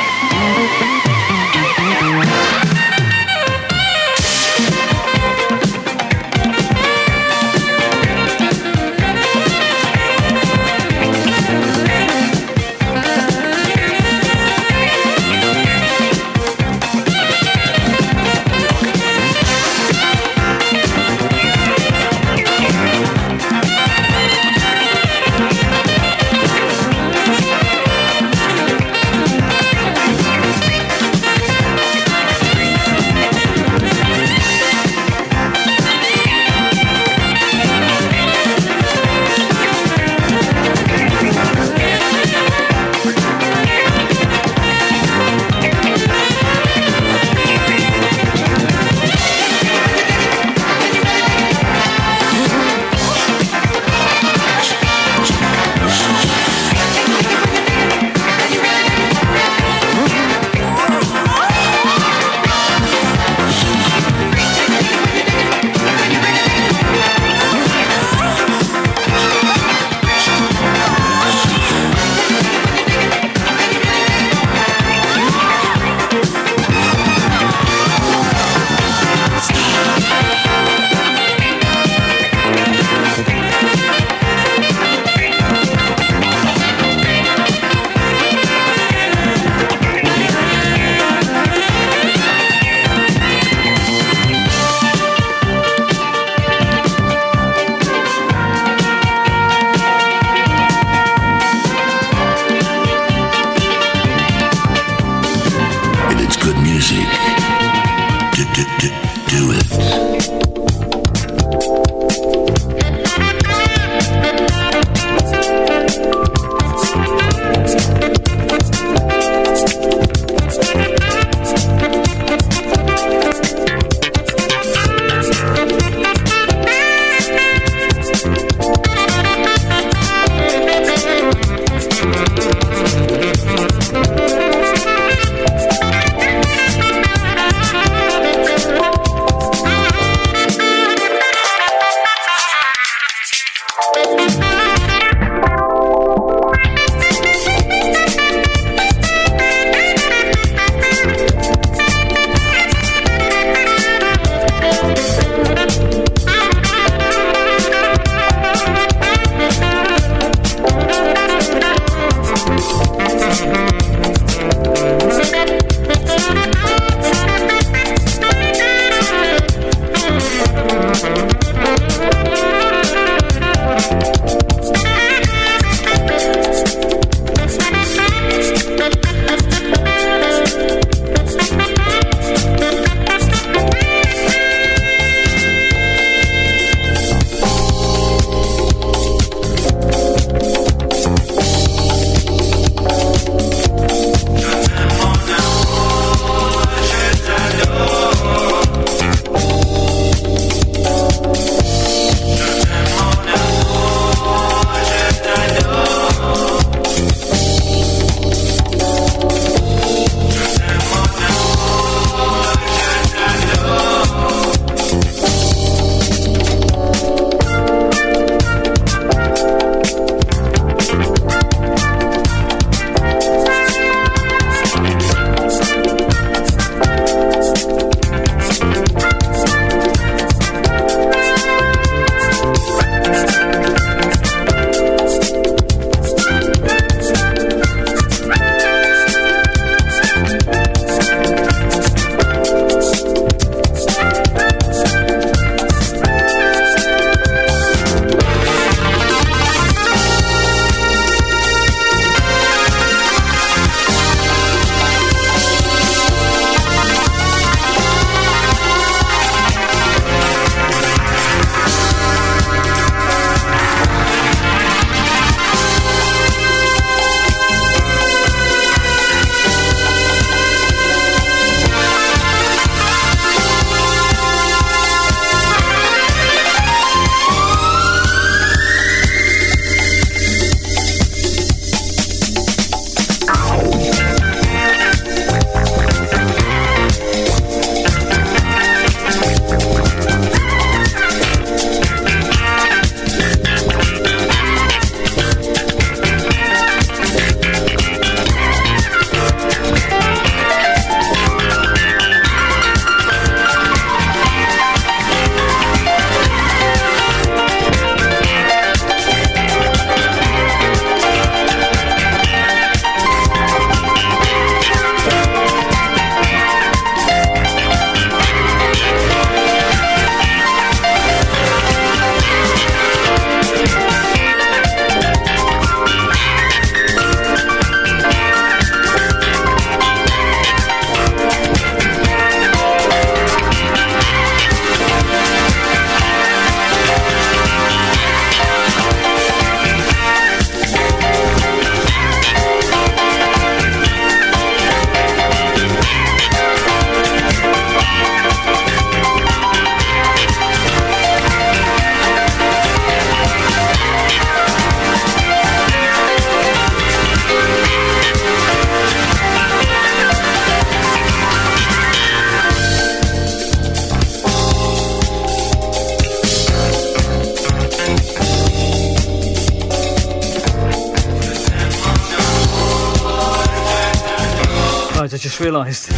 Guys, I just realised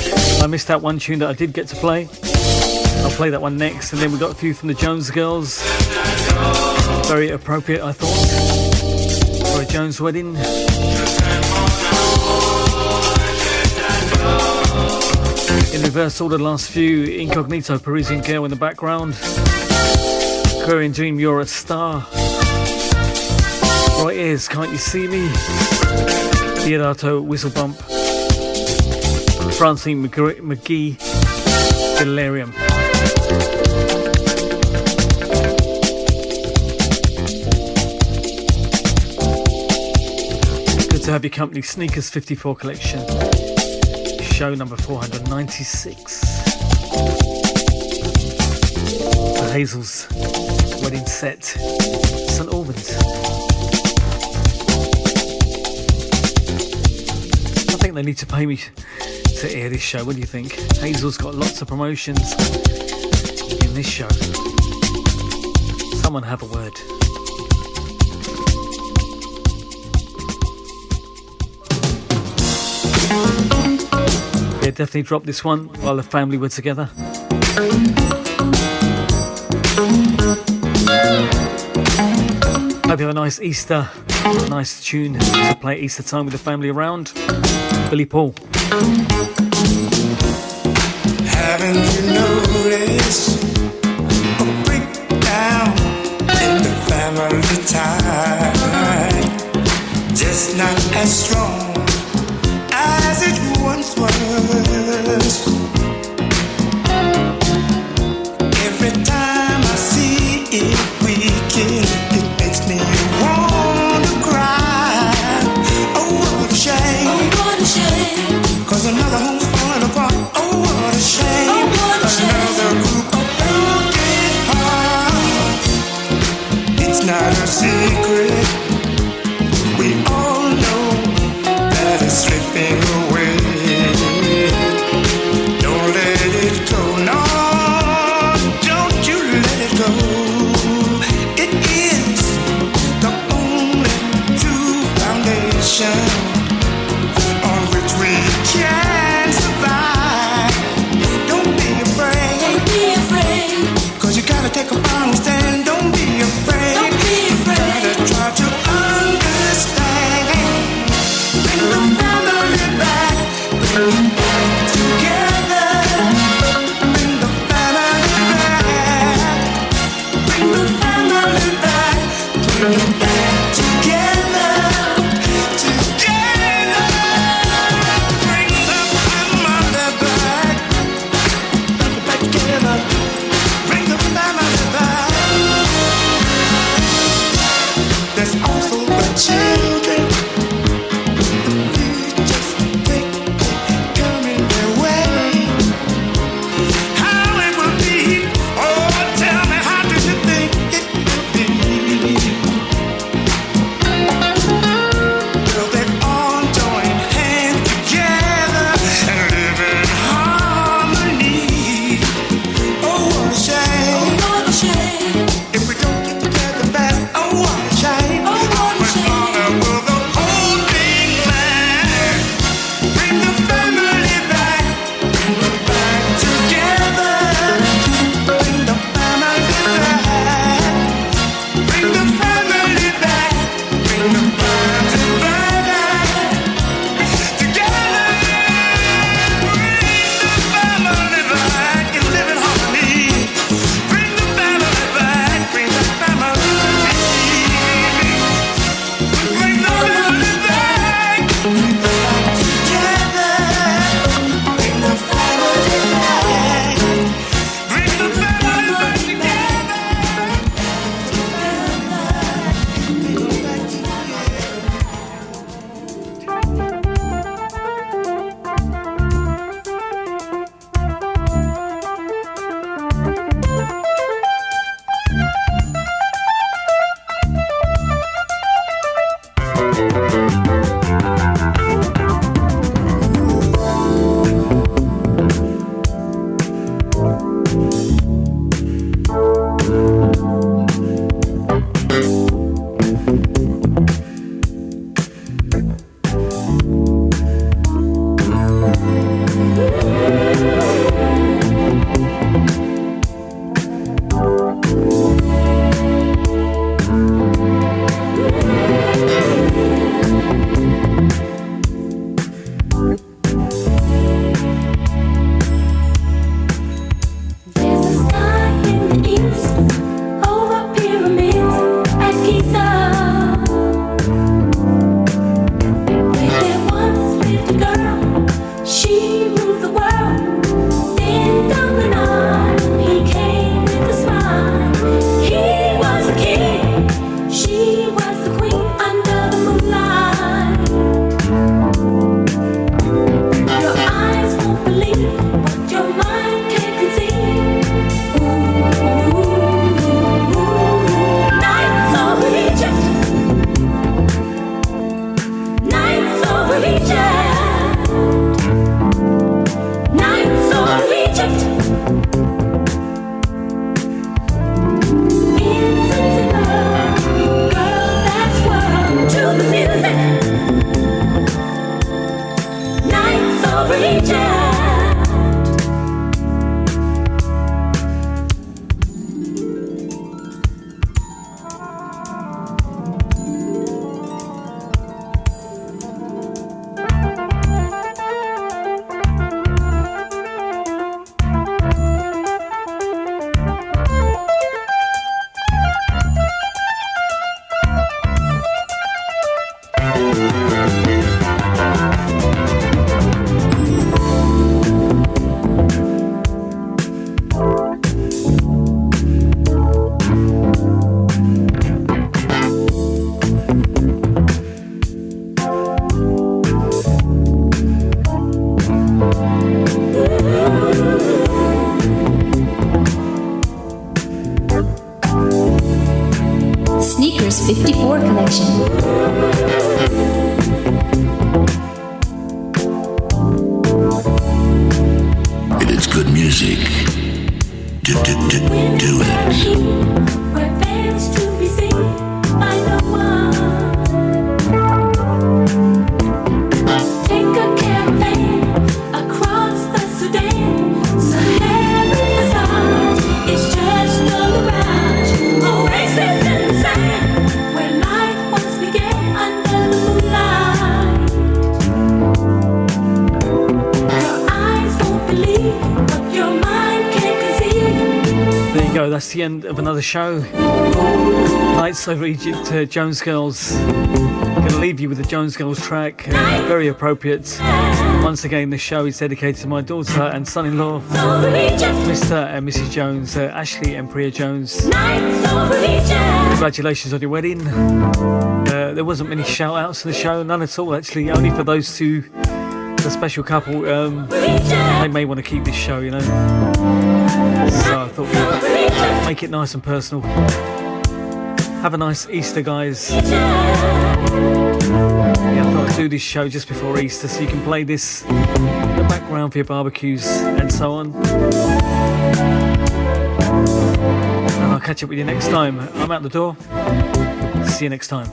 I missed out one tune that I did get to play. I'll play that one next, and then we got a few from the Jones Girls. Very appropriate, I thought, for a Jones wedding. In reverse order, the last few: Incognito, Parisian Girl in the background, Korean Dream, You're a Star, Right Ears, Can't You See Me, Diodato, Whistle Bump, Francine McGee, Delirium. Good to have your company. Sneakers54 collection, show number 496. The Hazels wedding set, St Albans. I think they need to pay me to air this show. What do you think? Hazel's got lots of promotions in this show. Someone have a word. Yeah, definitely drop this one while the family were together. Hope you have a nice Easter, nice tune to play at Easter time with the family around. Billy Paul. Haven't you noticed a breakdown in the family tie? Just not as strong as it once was. Every time I see it weaken, it makes me wanna cry. Oh, what a shame. Oh, what a shame. 'Cause another home's falling apart. Oh, what a shame. Oh, what a shame. Another group of broken hearts. It's not a secret. We all know that it's slipping away. Don't let it go. No, don't you let it go. It is the only true foundation on which we Sneakers54 collection. If it's good music, do it. Where fans to be seen by no one. Take a caravan across the Sudan. Sahara facade is just a mirage. Oasis in the sand, where life once began under the moonlight. Your eyes won't believe what your mind can't conceive. There you go, that's the end of another show. Nights Over Egypt, Jones Girls. Gonna leave you with the Jones Girls track, very appropriate. Once again, the show is dedicated to my daughter and son-in-law, Mr. and Mrs. Jones, Ashley and Priya Jones. Congratulations on your wedding. There wasn't many shout-outs in the show, none at all actually, only for those two, the special couple. They may want to keep this show, you know. So I thought we'd make it nice and personal. Have a nice Easter, guys. Yeah, I thought I'd do this show just before Easter so you can play this in the background for your barbecues and so on. And I'll catch up with you next time. I'm out the door. See you next time.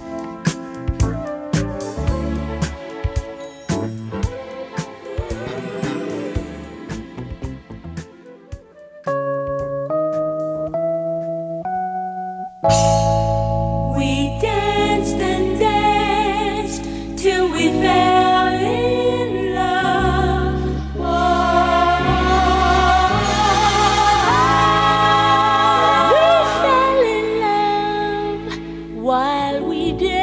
We danced and danced till we fell in love. We fell in love while we danced.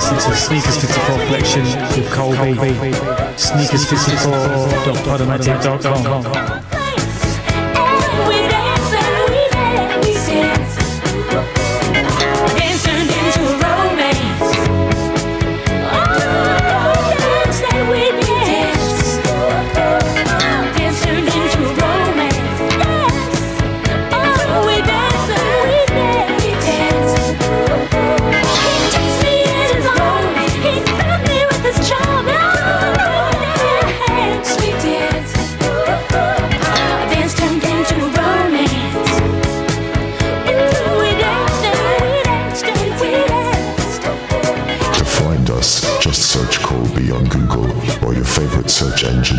listen to the Sneakers54 collection with Koal B. Sneakers54.podomatic.com. Just search Koal B on Google or your favorite search engine.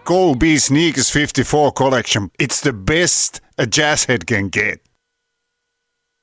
Koal B Sneakers 54 collection. It's the best a jazz head can get.